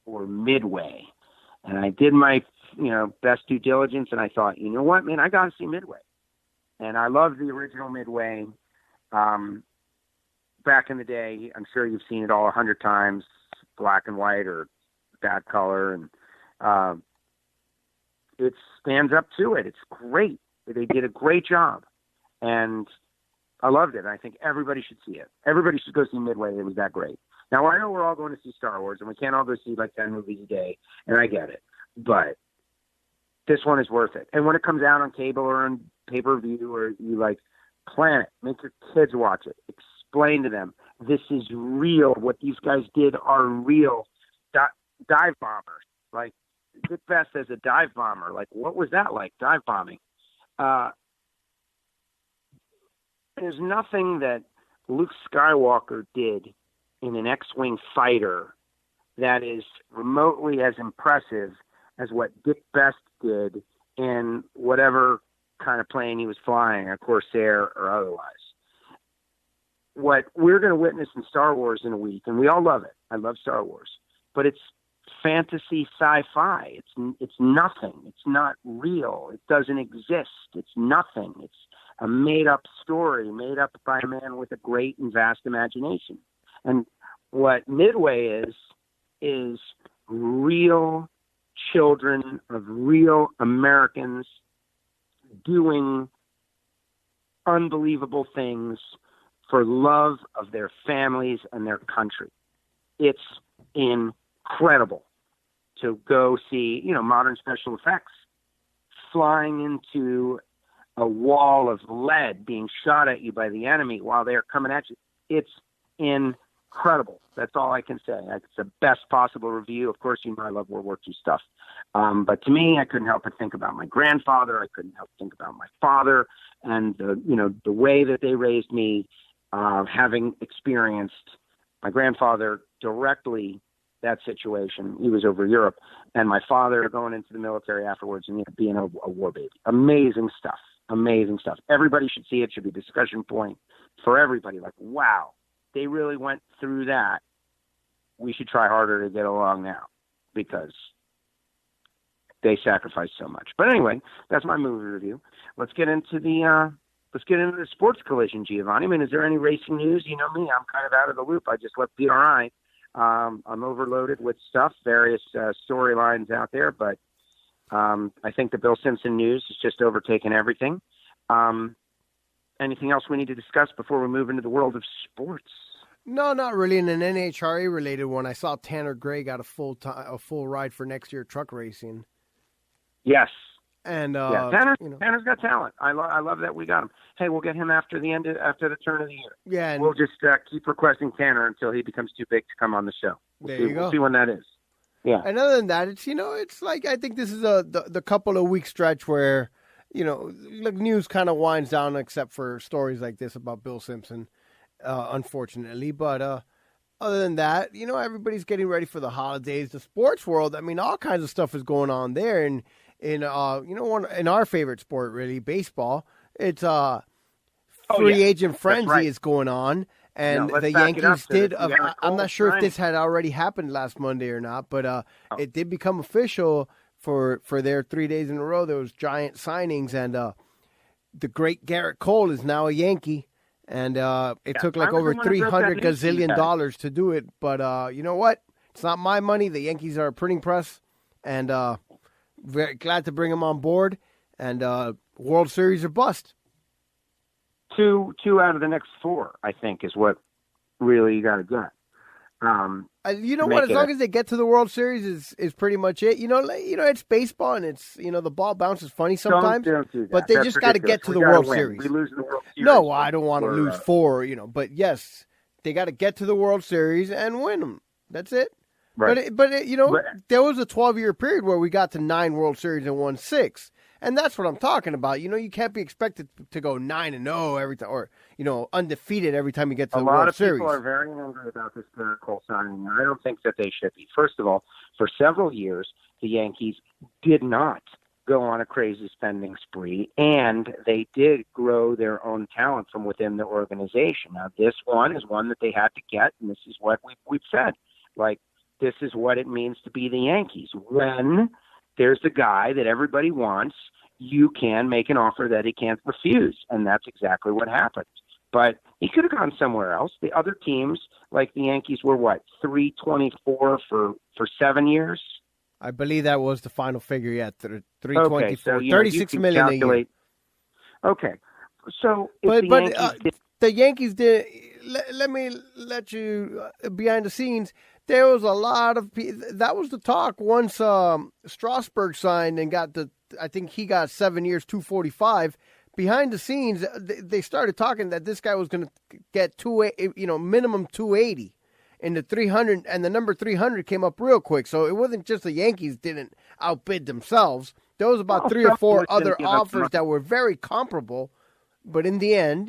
or Midway. And I did my, best due diligence, and I thought, you know what, man, I got to see Midway. And I love the original Midway. Back in the day, I'm sure you've seen it all 100 times, black and white or bad color, and it stands up to it. It's great. They did a great job. And I loved it. I think everybody should see it. Everybody should go see Midway. It was that great. Now, I know we're all going to see Star Wars, and we can't all go see like 10 movies a day, and I get it. But this one is worth it. And when it comes out on cable or on pay-per-view, or you like plan it, make your kids watch it, explain to them, this is real. What these guys did are real. Dive bombers. Like, Dick Best as a dive bomber. Like, what was that like, dive bombing? There's nothing that Luke Skywalker did in an X-Wing fighter that is remotely as impressive as what Dick Best did in whatever kind of plane he was flying, a Corsair or otherwise. What we're going to witness in Star Wars in a week, and we all love it. I love Star Wars, but it's fantasy sci-fi. It's nothing. It's not real. It doesn't exist. It's nothing. It's a made-up story made up by a man with a great and vast imagination. And what Midway is real children of real Americans doing unbelievable things for love of their families and their country. It's incredible to go see, modern special effects flying into a wall of lead being shot at you by the enemy while they're coming at you. It's incredible. That's all I can say. It's the best possible review. Of course, I love World War II stuff. But to me, I couldn't help but think about my grandfather. I couldn't help but think about my father and the way that they raised me, having experienced my grandfather directly that situation. He was over Europe, and my father going into the military afterwards and being a war baby. Amazing stuff. Amazing stuff. Everybody should see it. Should be a discussion point for everybody. Like, wow, they really went through that. We should try harder to get along now because they sacrificed so much. But anyway, that's my movie review. Let's get into the sports collision, Giovanni. I mean, is there any racing news? You know me, I'm kind of out of the loop. I just left PRI. I'm overloaded with stuff, various storylines out there, but I think the Bill Simpson news has just overtaken everything. Anything else we need to discuss before we move into the world of sports? No, not really. In an NHRA related one, I saw Tanner Gray got a full ride for next year truck racing. Yes. And Tanner's got talent. I love that we got him. Hey, we'll get him after the turn of the year. Yeah, we'll just keep requesting Tanner until he becomes too big to come on the show. We'll see when that is. Yeah. And other than that, it's like I think this is the couple of week stretch where like news kind of winds down, except for stories like this about Bill Simpson, unfortunately. But other than that, everybody's getting ready for the holidays. The sports world, I mean, all kinds of stuff is going on there, and in our favorite sport, really, baseball, it's free agent frenzy is going on, and the Yankees did. I'm not sure if this had already happened last Monday or not, but it did become official for their 3 days in a row. There was giant signings, and the great Garrett Cole is now a Yankee, and it took like over $300 gazillion to do it. But you know what? It's not my money. The Yankees are a printing press, and very glad to bring him on board, and World Series or bust. Two out of the next four, I think, is what really you got to get. You know what? As long as they get to the World Series is pretty much it. It's baseball, and it's the ball bounces funny sometimes. Don't do that. But they just got to get to the World Series. We lose the World Series. No, I don't want to lose four. But yes, they got to get to the World Series and win them. That's it. Right. But there was a 12-year period where we got to 9 World Series and won 6. And that's what I'm talking about. You can't be expected to go 9-0 every time, or undefeated every time you get to the World Series. A lot of people are very angry about this Garrett Cole signing. I don't think that they should be. First of all, for several years, the Yankees did not go on a crazy spending spree, and they did grow their own talent from within the organization. Now, this one is one that they had to get, and this is what we've said. Like, this is what it means to be the Yankees. When there's the guy that everybody wants, you can make an offer that he can't refuse. And that's exactly what happened. But he could have gone somewhere else. The other teams, like the Yankees, were what, $324 for 7 years? I believe that was the final figure, yeah, $324, okay, so, $36 million a year. Okay. So if the Yankees the Yankees did. Let me let you behind the scenes. There was a lot of that was the talk once Strasburg signed and got I think he got 7 years, $245. Behind the scenes, they started talking that this guy was going to get minimum 280, and the 300 and the number 300 came up real quick. So it wasn't just the Yankees didn't outbid themselves. There was about 3 or 4 other offers that were very comparable, but in the end,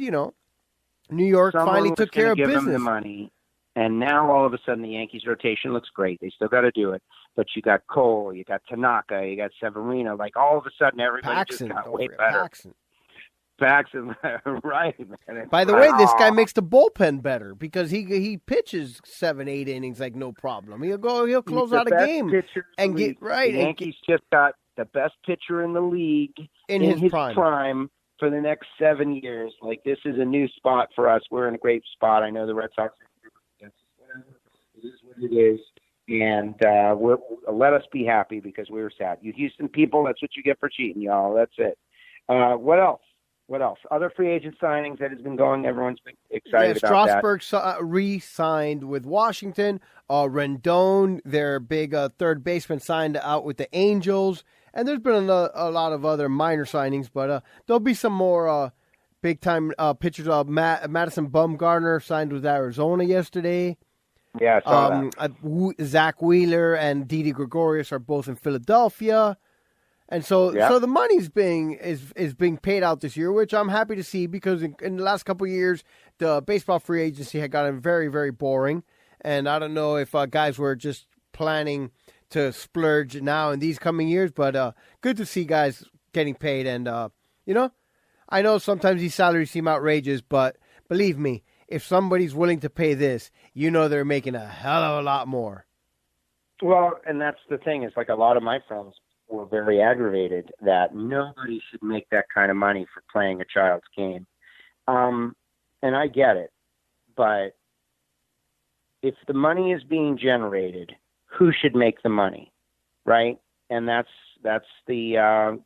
New York finally took care of business. Give them the money, and now all of a sudden the Yankees rotation looks great. They still got to do it, but you got Cole, you got Tanaka, you got Severino. Like all of a sudden, everybody just got way better. Paxton, right? Man. By the way, this guy makes the bullpen better because he pitches 7-8 innings like no problem. He'll close out a game and get right. The Yankees just got the best pitcher in the league in his prime for the next 7 years. Like, this is a new spot for us. We're in a great spot. I know the Red Sox. It is what it is. And let us be happy because we were sad. You Houston people, that's what you get for cheating, y'all. That's it. What else? Other free agent signings that has been going. Everyone's been excited about that. Strasburg re-signed with Washington. Rendon, their big third baseman, signed out with the Angels. And there's been a lot of other minor signings, but there'll be some more big-time pitchers. Madison Bumgarner signed with Arizona yesterday. Yeah, I saw that. Zach Wheeler and Didi Gregorius are both in Philadelphia. And so the money's being paid out this year, which I'm happy to see because in the last couple of years, the baseball free agency had gotten very, very boring. And I don't know if guys were just planning to splurge now in these coming years, but good to see guys getting paid. And, I know sometimes these salaries seem outrageous, but believe me, if somebody's willing to pay this, they're making a hell of a lot more. Well, and that's the thing. It's like a lot of my friends were very aggravated that nobody should make that kind of money for playing a child's game. And I get it, but if the money is being generated, who should make the money, right? And that's the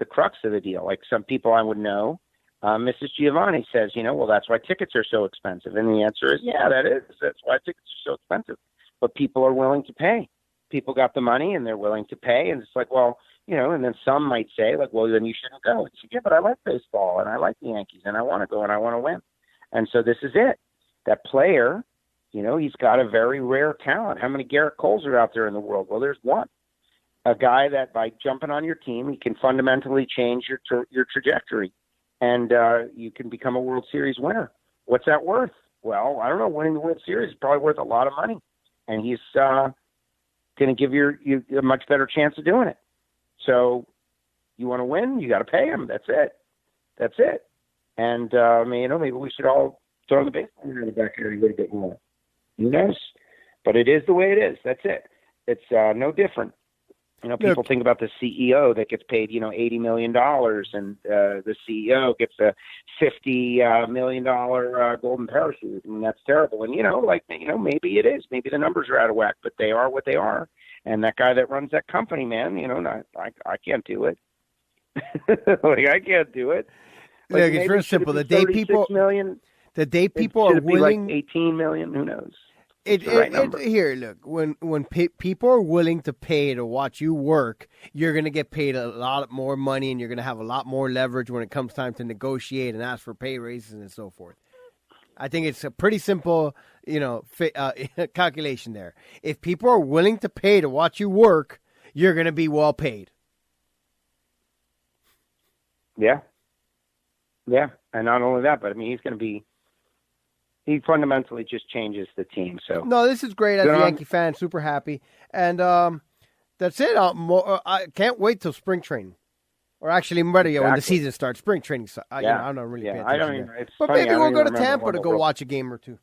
crux of the deal. Like some people I would know, Mrs. Giovanni says, well, that's why tickets are so expensive. And the answer is, yeah, that is. That's why tickets are so expensive. But people are willing to pay. People got the money and they're willing to pay. And it's like, well, and then some might say, like, well, then you shouldn't go. It's like, yeah, but I like baseball and I like the Yankees and I want to go and I want to win. And so this is it. That player, he's got a very rare talent. How many Garrett Coles are out there in the world? Well, there's one. A guy that by jumping on your team, he can fundamentally change your trajectory. And you can become a World Series winner. What's that worth? Well, I don't know. Winning the World Series is probably worth a lot of money. And he's going to give you a much better chance of doing it. So you want to win, you got to pay him. That's it. And, maybe we should all throw the baseball in the back here a little bit more. Who knows? But it is the way it is. That's it. It's no different. People think about the CEO that gets paid, $80 million, and the CEO gets a $50 million golden parachute, and that's terrible. And, maybe it is. Maybe the numbers are out of whack, but they are what they are. And that guy that runs that company, man, I can't do it. I can't do it. Like, it's real simple. The day people are willing, like 18 million. Who knows? Here, look. When people are willing to pay to watch you work, you're going to get paid a lot more money, and you're going to have a lot more leverage when it comes time to negotiate and ask for pay raises and so forth. I think it's a pretty simple, calculation there. If people are willing to pay to watch you work, you're going to be well paid. Yeah. Yeah. And not only that, but he's going to be, he fundamentally just changes the team. So no, this is great as a Yankee fan, super happy. And that's it. I can't wait till spring training. Or actually, when the season starts, spring training. I don't really pay attention. But maybe we'll go to Tampa to go watch a game or two.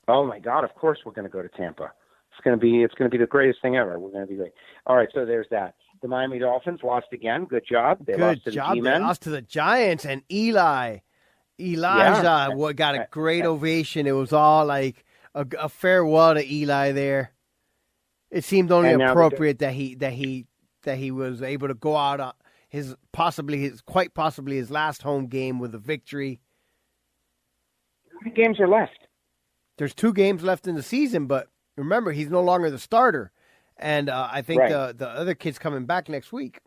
Oh my God! Of course, we're going to go to Tampa. It's going to be the greatest thing ever. We're going to be great. All right, so there's that. The Miami Dolphins lost again. Good job. They lost to the G-men. They lost to the Giants, and Elijah got a great ovation. It was all like a farewell to Eli there. It seemed only appropriate that he was able to go out on quite possibly his last home game with a victory. many games are left? There's 2 games left in the season, but remember, he's no longer the starter. And I think the other kid's coming back next week.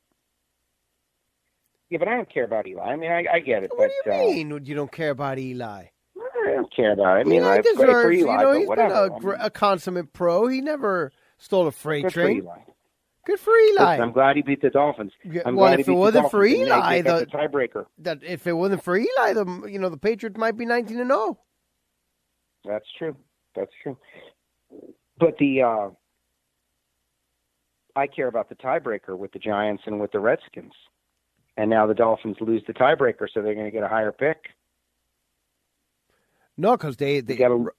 Yeah, but I don't care about Eli. I mean, I get it. What do you mean you don't care about Eli? I don't care about it. I mean, Eli it's great for deserves, Eli, he's whatever. been a consummate pro. He never stole a freight Good train. for Eli. Good for Eli. Listen, I'm glad he beat the Dolphins. If it wasn't for Eli, the tiebreaker. If it wasn't for Eli, the Patriots might be 19-0. That's true. That's true. But I care about the tiebreaker with the Giants and with the Redskins. And now the Dolphins lose the tiebreaker, so they're going to get a higher pick. No, because they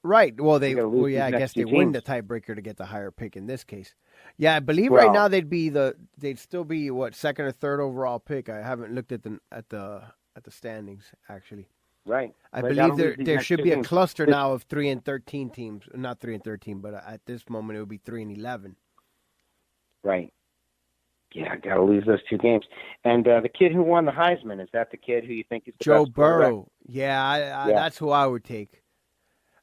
right. Well, I guess they win the tiebreaker to get the higher pick in this case. Yeah, I believe right now they'd still be second or third overall pick. I haven't looked at the standings actually. Right. I believe there should be a cluster now of 3-13 teams. Not 3-13, but at this moment it would be 3-11. Right. Yeah, got to lose those 2 games. And the kid who won the Heisman, is that the kid who you think is the Joe best Burrow? Yeah, that's who I would take.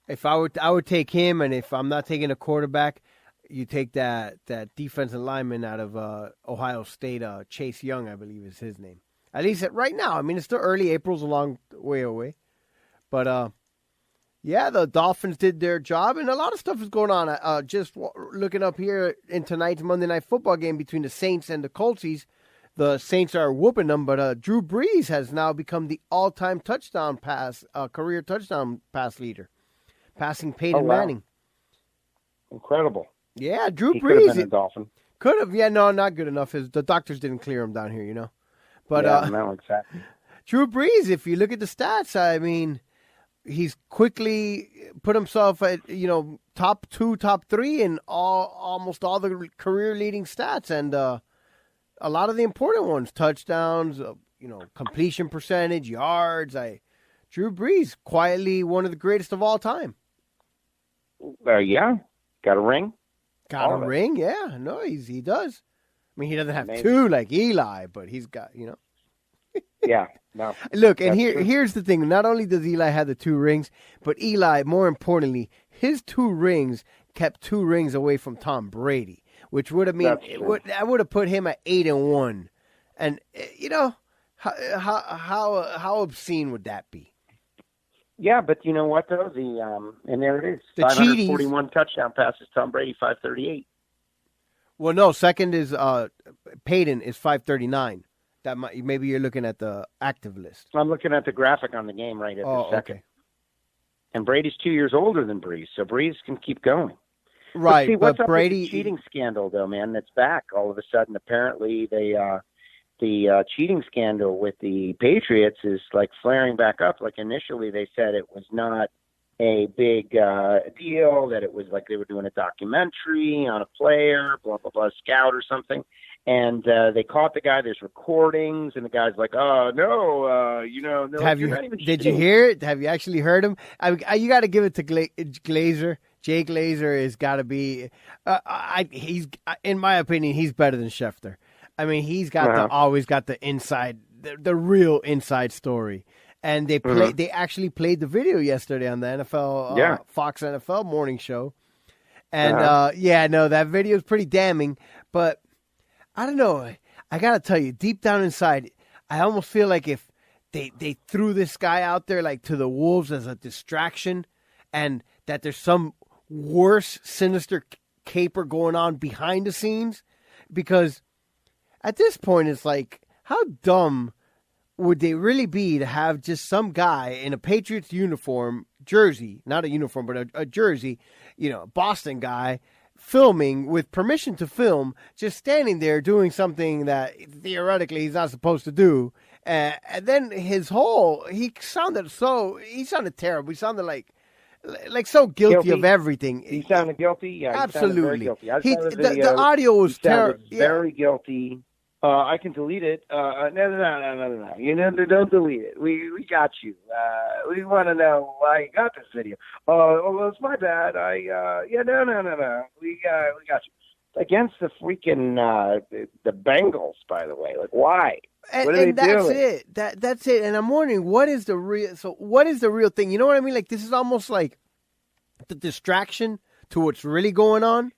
If I would take him, and if I'm not taking a quarterback, you take that defensive lineman out of Ohio State, Chase Young, I believe is his name. At least right now. I mean, it's still early. April's a long way away. But, the Dolphins did their job, and a lot of stuff is going on. Just looking up here in tonight's Monday Night Football game between the Saints and the Coltsies, the Saints are whooping them, but Drew Brees has now become the all-time career touchdown pass leader, passing Peyton Manning. Incredible. Yeah, Drew Brees. Could have been a Dolphin. Could have. Yeah, no, not good enough. The doctors didn't clear him down here, But no, exactly. Drew Brees, if you look at the stats, I mean, he's quickly put himself at, top 2, top 3 in almost all the career-leading stats, and a lot of the important ones, touchdowns, completion percentage, yards. Drew Brees, quietly one of the greatest of all time. Yeah. Got a ring? Got a ring, yeah. No, he does. I mean, he doesn't have 2 like Eli, but he's got, Yeah, no. Look, and here's the thing. Not only does Eli have the 2 rings, but Eli, more importantly, his 2 rings kept 2 rings away from Tom Brady, which would have that would have put him at 8-1. And how obscene would that be? Yeah, but you know what though? And there it is. The 541 touchdown passes. Tom Brady 538. Well, no. Second is Peyton is 539. That maybe you're looking at the active list. I'm looking at the graphic on the game right at the second. Okay. And Brady's 2 years older than Brees, so Brees can keep going. Right, but see, what's up Brady with the cheating scandal though, man? That's back all of a sudden. Apparently, the cheating scandal with the Patriots is like flaring back up. Like initially, they said it was not a big deal, that it was like they were doing a documentary on a player, blah blah blah, scout or something. And they caught the guy. There's recordings, and the guy's like, "Oh no, no." Did you hear it? Have you actually heard him? You got to give it to Glazer. Jay Glazer has got to be. He's, in my opinion, he's better than Schefter. I mean, he's got always got the inside, the real inside story. And they actually played the video yesterday on the NFL Fox NFL morning show. And that video is pretty damning, but. I don't know. I got to tell you, deep down inside, I almost feel like if they threw this guy out there like to the wolves as a distraction, and that there's some worse, sinister caper going on behind the scenes, because at this point it's like, how dumb would they really be to have just some guy in a Patriots uniform, jersey, not a uniform, but a jersey, Boston guy, filming with permission to film, just standing there doing something that theoretically he's not supposed to do. And then he sounded terrible. He sounded like so guilty of everything. He sounded guilty? Yeah, absolutely. He sounded very guilty. The audio was terrible. Very guilty. I can delete it. No. Don't delete it. We got you. We want to know why you got this video. Well, it's my bad. No. We got you. Against the freaking the Bengals, by the way. Like, why? And that's doing? it. That's it. And I'm wondering what is the real thing? You know what I mean? Like this is almost like the distraction to what's really going on.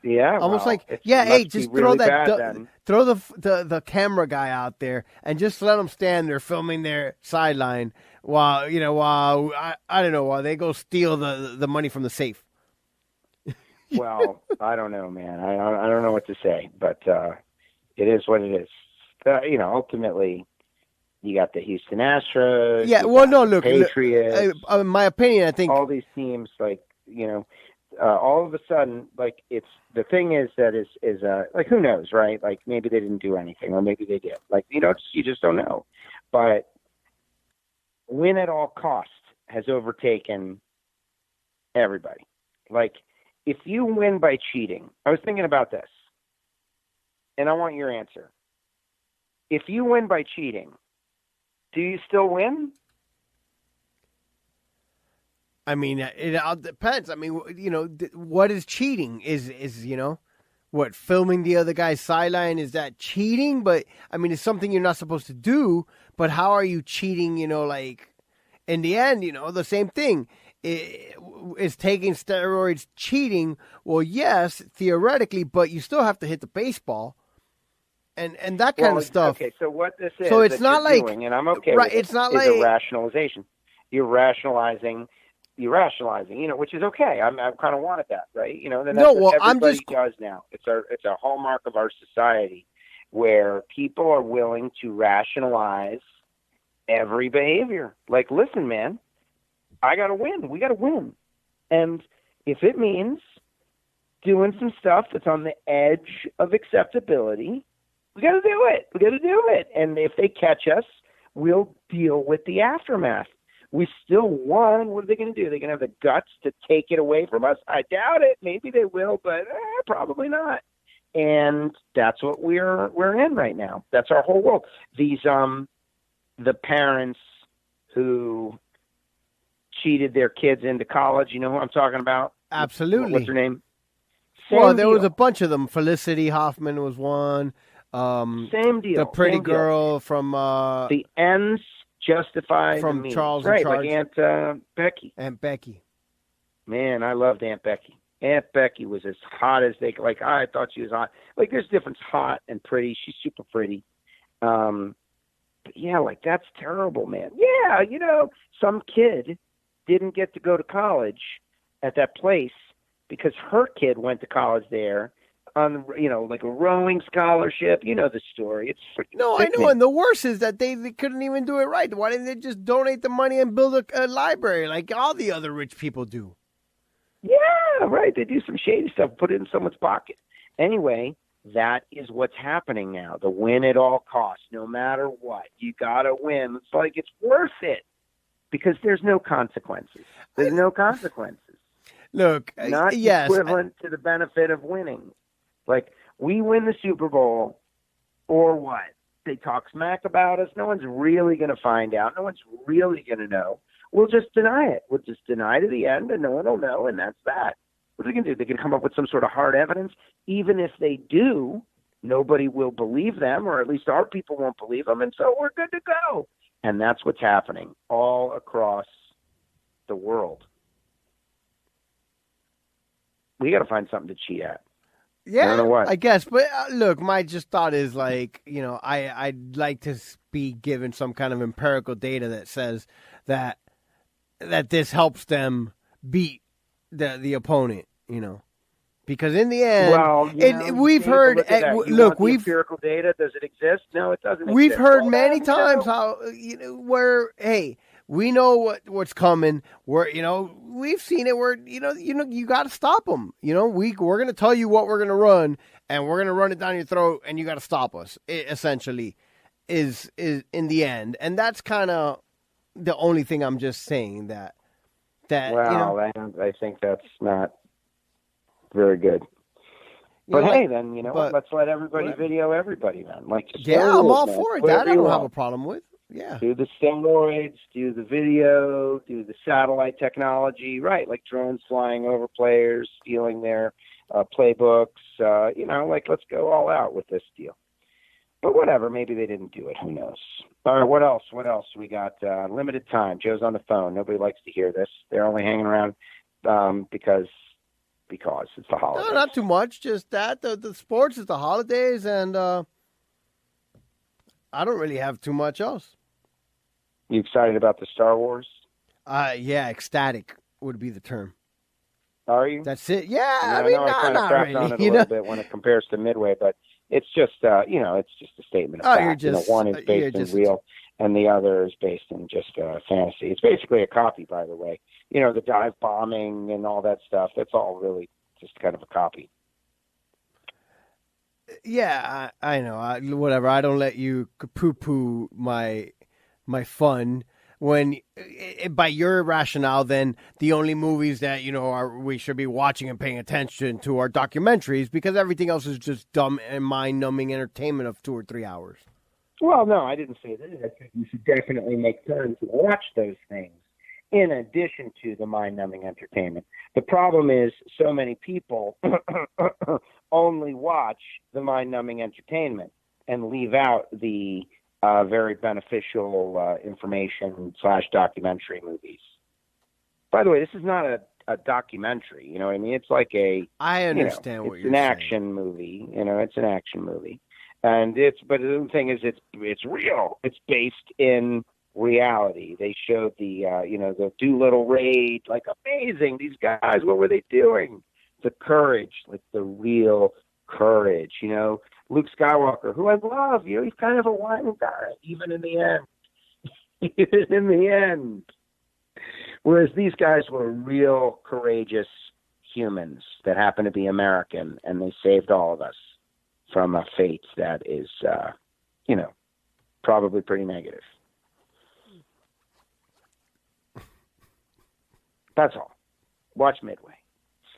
Yeah, almost well, like hey, just really throw the camera guy out there and just let them stand there filming their sideline while I don't know, while they go steal the money from the safe. Well, I don't know, man. I don't know what to say, but it is what it is. Ultimately, you got the Houston Astros. Yeah, well, no, look, Patriots. In my opinion, I think all these teams, all of a sudden, it's the thing is that is who knows, right? Like maybe they didn't do anything, or maybe they did. You just don't know. But win at all costs has overtaken everybody. Like if you win by cheating, I was thinking about this, and I want your answer. If you win by cheating, do you still win? I mean, it all depends. I mean, what is cheating? Is what, filming the other guy's sideline? Is that cheating? But I mean, it's something you're not supposed to do. But how are you cheating? Like in the end, the same thing. Is taking steroids cheating? Well, yes, theoretically, but you still have to hit the baseball. And that kind of stuff. Okay, so what this is, so it's not like doing, and I'm okay right. with it, it's not is like a rationalization. You're rationalizing, which is okay. I kind of wanted that, right? Then that's what everybody does now. It's a hallmark of our society where people are willing to rationalize every behavior. Like, listen, man, I got to win. We got to win, and if it means doing some stuff that's on the edge of acceptability, we got to do it. We got to do it. And if they catch us, we'll deal with the aftermath. We still won. What are they going to do? They're going to have the guts to take it away from us? I doubt it. Maybe they will, but probably not. And that's what we're in right now. That's our whole world. These the parents who cheated their kids into college. You know who I'm talking about? Absolutely. What's her name? There was a bunch of them. Felicity Hoffman was one. Same deal. The pretty girl from the ends justify from the means. Charles right, in Charge. Like Aunt Becky. Aunt Becky. Man, I loved Aunt Becky. Aunt Becky was as hot as they. Like I thought she was hot. Like there's a difference, hot and pretty. She's super pretty. But yeah, like that's terrible, man. Yeah, some kid didn't get to go to college at that place because her kid went to college there on, like a rowing scholarship. You know the story. It's freaking sickening. I know, and the worst is that they couldn't even do it right. Why didn't they just donate the money and build a library like all the other rich people do? Yeah, right. They do some shady stuff, put it in someone's pocket. Anyway, that is what's happening now. The win at all costs, no matter what. You got to win. It's like it's worth it because there's no consequences. There's no consequences. Look, not equivalent to the benefit of winning. Like, we win the Super Bowl, or what? They talk smack about us. No one's really going to find out. No one's really going to know. We'll just deny it. We'll just deny to the end, and no one will know, and that's that. What are they going to do? They can come up with some sort of hard evidence. Even if they do, nobody will believe them, or at least our people won't believe them, and so we're good to go. And that's what's happening all across the world. We got to find something to cheat at. Yeah, I don't know what. I guess. But look, my just thought is like, I'd like to be given some kind of empirical data that says that this helps them beat the opponent, because in the end, we've heard. Look, we've empirical data. Does it exist? No, it doesn't. We've exist. heard many times how where we know what's coming. We've seen it. Where you got to stop them. We're going to tell you what we're going to run, and we're going to run it down your throat, and you got to stop us. It essentially is in the end, and that's kind of the only thing I'm just saying that. Well, I think that's not very good. But hey, then let's let everybody video everybody then. Like, I'm all for it. That I don't have a problem with. Yeah. Do the steroids, do the video, do the satellite technology, right? Like drones flying over players, stealing their playbooks. Let's go all out with this deal. But whatever, maybe they didn't do it. Who knows? All right, what else? What else? We got limited time. Joe's on the phone. Nobody likes to hear this. They're only hanging around because it's the holidays. No, not too much. Just that the sports is the holidays, and I don't really have too much else. You excited about the Star Wars? Yeah, ecstatic would be the term. Are you? That's it. Yeah, I mean, know I kind of crapped really, on it a little bit when it compares to Midway, but it's just, it's just a statement of fact. One is based in real, and the other is based in just fantasy. It's basically a copy, by the way. The dive bombing and all that stuff. That's all really just kind of a copy. Yeah, I know. Whatever. I don't let you poo-poo my fun. When, by your rationale, then the only movies that we should be watching and paying attention to are documentaries, because everything else is just dumb and mind-numbing entertainment of 2 or 3 hours. Well, no, I didn't say that. I said you should definitely make time to watch those things in addition to the mind-numbing entertainment. The problem is so many people only watch the mind-numbing entertainment and leave out the very beneficial information / documentary movies. By the way, this is not a documentary. You know what I mean? It's like I understand what you're saying. It's an action movie. It's an action movie, but the thing is, it's real. It's based in reality. They showed the Doolittle raid. Like, amazing. These guys, what were they doing? The courage, like the real courage. Luke Skywalker, who I love, he's kind of a whiny guy, even in the end. Whereas these guys were real courageous humans that happen to be American, and they saved all of us from a fate that is, probably pretty negative. That's all. Watch Midway.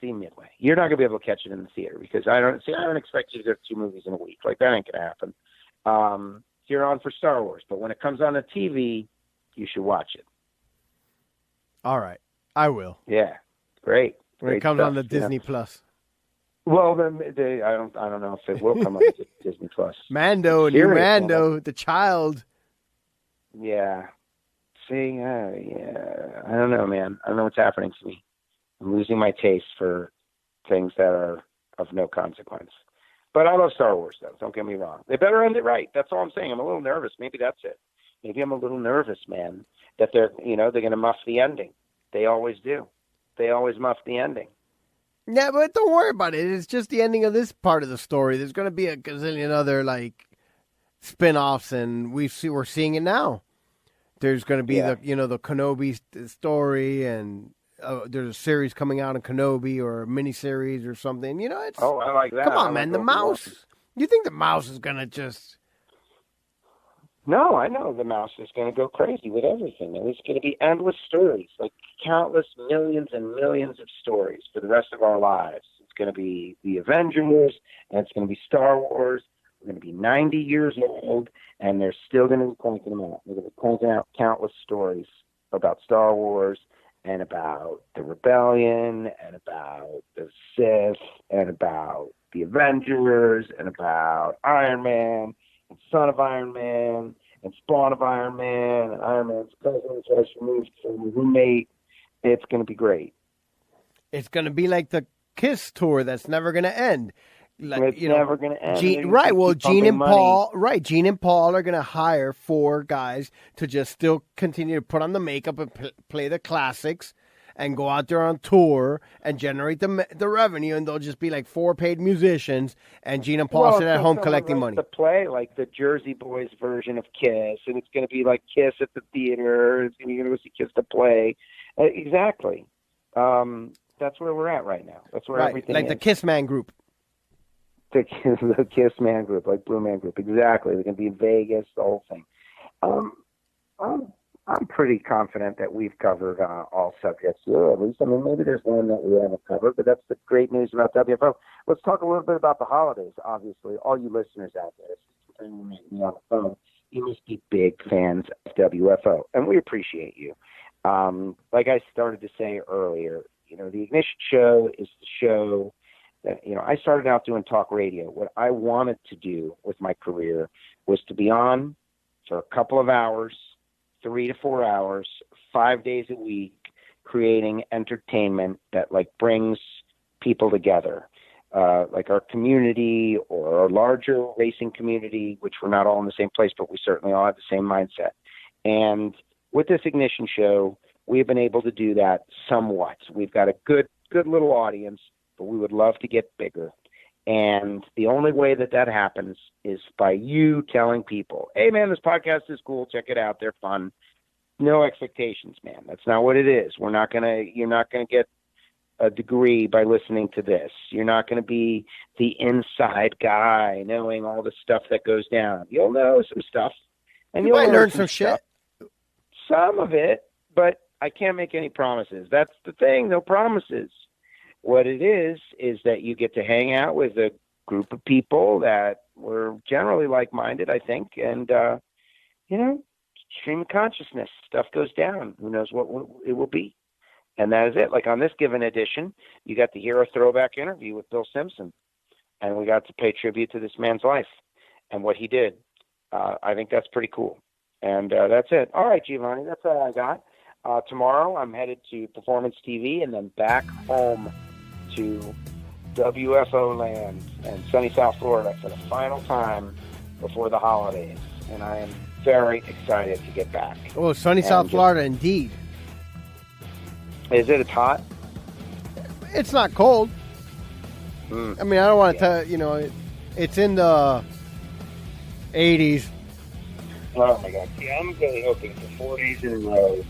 See Midway. You're not going to be able to catch it in the theater because I don't expect you to go to 2 movies in a week. Like, that ain't going to happen. You're on for Star Wars, but when it comes on the TV, you should watch it. All right, I will. Yeah, great. When it comes on the Disney Plus. Well, then I don't know if it will come on to Disney Plus. Mando, the child. Yeah. See, I don't know, man. I don't know what's happening to me. I'm losing my taste for things that are of no consequence. But I love Star Wars, though. Don't get me wrong. They better end it right. That's all I'm saying. I'm a little nervous. Maybe that's it. Maybe I'm a little nervous, man, that they're going to muff the ending. They always do. They always muff the ending. Yeah, but don't worry about it. It's just the ending of this part of the story. There's going to be a gazillion other, spin-offs, and we're seeing it now. There's going to be the Kenobi story, and there's a series coming out on Kenobi or a miniseries or something. It's I like that. Come on, man, the mouse. You think the mouse is going to just? No, I know the mouse is going to go crazy with everything. There's going to be endless stories, like countless millions and millions of stories for the rest of our lives. It's going to be the Avengers, and it's going to be Star Wars. We're going to be 90 years old, and they're still going to be cranking them out. They're going to be cranking out countless stories about Star Wars and about the Rebellion and about the Sith and about the Avengers and about Iron Man and Son of Iron Man and Spawn of Iron Man and Iron Man's cousin twice removed from a roommate. It's going to be great. It's going to be like the Kiss tour that's never going to end. It's never going to end. Gene and Paul are going to hire 4 guys to just still continue to put on the makeup and play the classics and go out there on tour and generate the revenue, and they'll just be like 4 paid musicians, and Gene and Paul sit at home collecting money. To play like the Jersey Boys version of Kiss, and it's going to be like Kiss at the theater. It's going to be go see Kiss to play. Exactly. That's where we're at right now. That's where everything like is. The Kiss Man Group. The Kiss Man Group, like Blue Man Group. Exactly. They're going to be in Vegas, the whole thing. I'm pretty confident that we've covered all subjects here, at least. I mean, maybe there's one that we haven't covered, but that's the great news about WFO. Let's talk a little bit about the holidays, obviously. All you listeners out there, on the phone, you must be big fans of WFO, and we appreciate you. Like I started to say earlier, the Ignition show is the show I started out doing talk radio. What I wanted to do with my career was to be on for a couple of hours, 3 to 4 hours, 5 days a week, creating entertainment that like brings people together, like our community or our larger racing community, which we're not all in the same place, but we certainly all have the same mindset. And with this Ignition show, we've been able to do that somewhat. We've got a good little audience, but we would love to get bigger. And the only way that happens is by you telling people, hey, man, this podcast is cool. Check it out. They're fun. No expectations, man. That's not what it is. You're not going to get a degree by listening to this. You're not going to be the inside guy knowing all the stuff that goes down. You'll know some stuff. And you'll learn some shit. Some of it, but I can't make any promises. That's the thing. No promises. What it is that you get to hang out with a group of people that were generally like-minded, I think, and, stream of consciousness. Stuff goes down. Who knows what it will be? And that is it. Like on this given edition, you got to hear a throwback interview with Bill Simpson, and we got to pay tribute to this man's life and what he did. I think that's pretty cool. And that's it. All right, Giovanni, that's all I got. Tomorrow I'm headed to Performance TV and then back home to WFO land and sunny South Florida for the final time before the holidays. And I am very excited to get back. Oh, sunny South Florida indeed. Is it? It's hot? It's not cold. I mean, I don't want to tell you, it's in the 80s. Oh, my God. See, I'm really hoping for 4 days in a row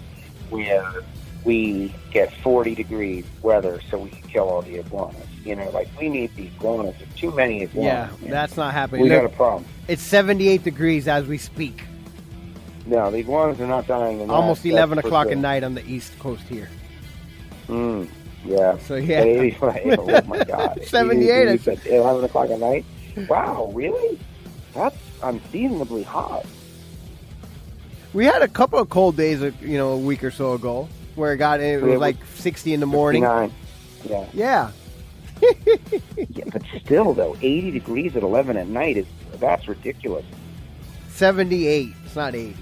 where we get 40 degree weather so we can kill all the iguanas. We need the iguanas. There's too many iguanas. Yeah, that's not happening. We got a problem. It's 78 degrees as we speak. No, the iguanas are not dying in almost 11 o'clock at night on the East Coast here. Yeah. So, yeah. 85. Oh, my God. 78. 11 o'clock at night? Wow, really? That's unseasonably hot. We had a couple of cold days, a week or so ago, where it was like 60 in the morning. 59. Yeah. Yeah, but still, though, 80 degrees at 11 at night, that's ridiculous. 78. It's not 80.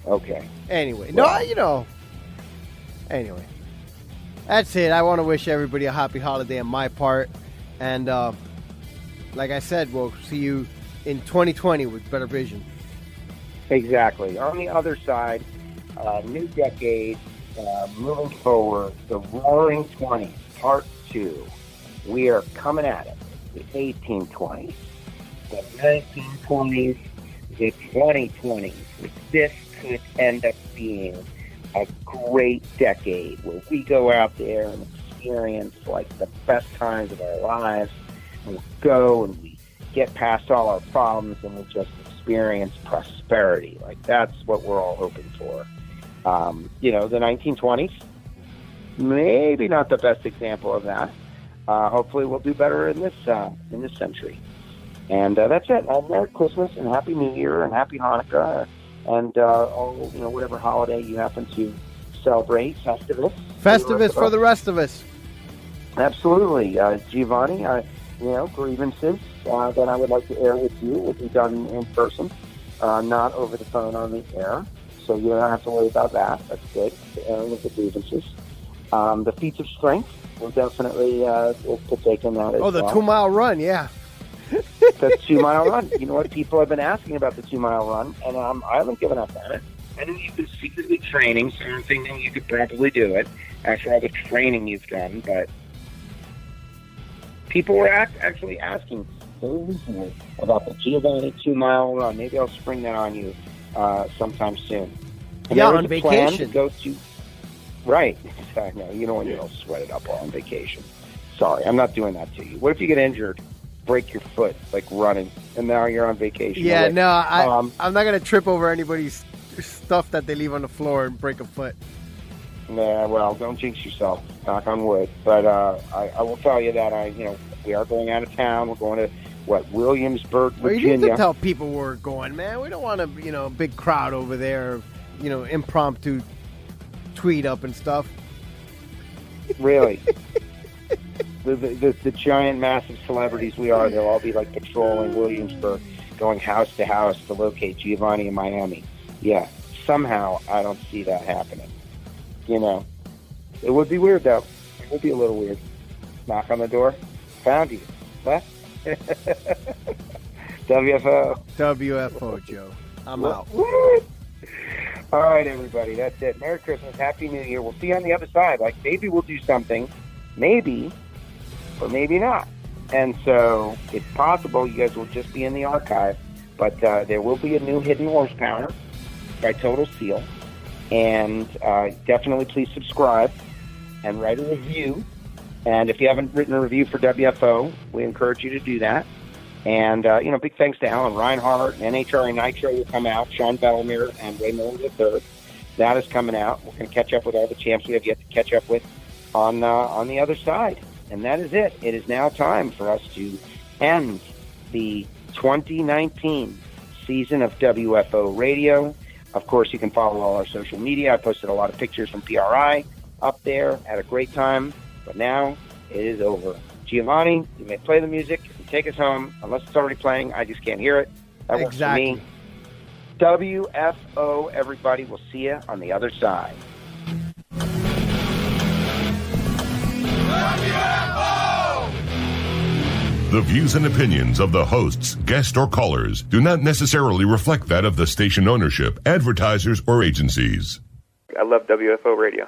Okay. Anyway. Anyway. That's it. I want to wish everybody a happy holiday on my part. And like I said, we'll see you in 2020 with better vision. Exactly. On the other side, new decade, moving forward, the Roaring 20s, Part 2. We are coming at it. The 1820s, the 1920s, the 2020s. This could end up being a great decade where we go out there and experience like the best times of our lives. And we go and we get past all our problems and we just experience prosperity. Like that's what we're all hoping for. The 1920s, maybe not the best example of that. Hopefully we'll do better in this century. And that's it. Merry Christmas and Happy New Year and Happy Hanukkah and whatever holiday you happen to celebrate. Festivus for the rest of us. Absolutely. Giovanni, grievances that I would like to air with you will be done in person, not over the phone on the air. So you don't have to worry about that. That's good. The airing of the grievances. The feats of strength, we'll definitely we'll partake in that as well. Oh, the 2-mile run, yeah. The 2-mile run. You know what? People have been asking about the 2-mile run, and I haven't given up on it. I know you've been secretly training, so I'm thinking you could probably do it after all the training you've done, but people were actually asking very recently about the Giovanni 2-mile run. Maybe I'll spring that on you sometime soon. And on vacation. Go to, right. No, you don't sweat it up while on vacation. Sorry, I'm not doing that to you. What if you get injured, break your foot, like running, and now you're on vacation? Yeah, I'm not going to trip over anybody's stuff that they leave on the floor and break a foot. Nah, well, don't jinx yourself, knock on wood. But I will tell you that we are going out of town. We're going to, Williamsburg, Virginia. Well, you need to tell people where we're going, man. We don't want a big crowd over there, impromptu tweet up and stuff. Really? the giant, massive celebrities we are, they'll all be like patrolling Williamsburg, going house to house to locate Giovanni in Miami. Yeah, somehow I don't see that happening. You know, it would be weird though. It would be a little weird. Knock on the door. Found you. What? WFO. WFO, Joe. I'm out. All right, everybody. That's it. Merry Christmas. Happy New Year. We'll see you on the other side. Like, maybe we'll do something. Maybe. Or maybe not. And so it's possible you guys will just be in the archive. But there will be a new Hidden Horsepower by Total Seal. And definitely please subscribe and write a review. And if you haven't written a review for WFO, we encourage you to do that. And, big thanks to Alan Reinhardt. NHRA Nitro will come out. Sean Bellemere and Ray Miller III. That is coming out. We're going to catch up with all the champs we have yet to catch up with on the other side. And that is it. It is now time for us to end the 2019 season of WFO Radio. Of course, you can follow all our social media. I posted a lot of pictures from PRI up there. Had a great time. But now it is over. Giovanni, you may play the music and take us home. Unless it's already playing, I just can't hear it. That works for me. WFO, everybody. We'll see you on the other side. WFO! The views and opinions of the hosts, guests, or callers do not necessarily reflect that of the station ownership, advertisers, or agencies. I love WFO Radio.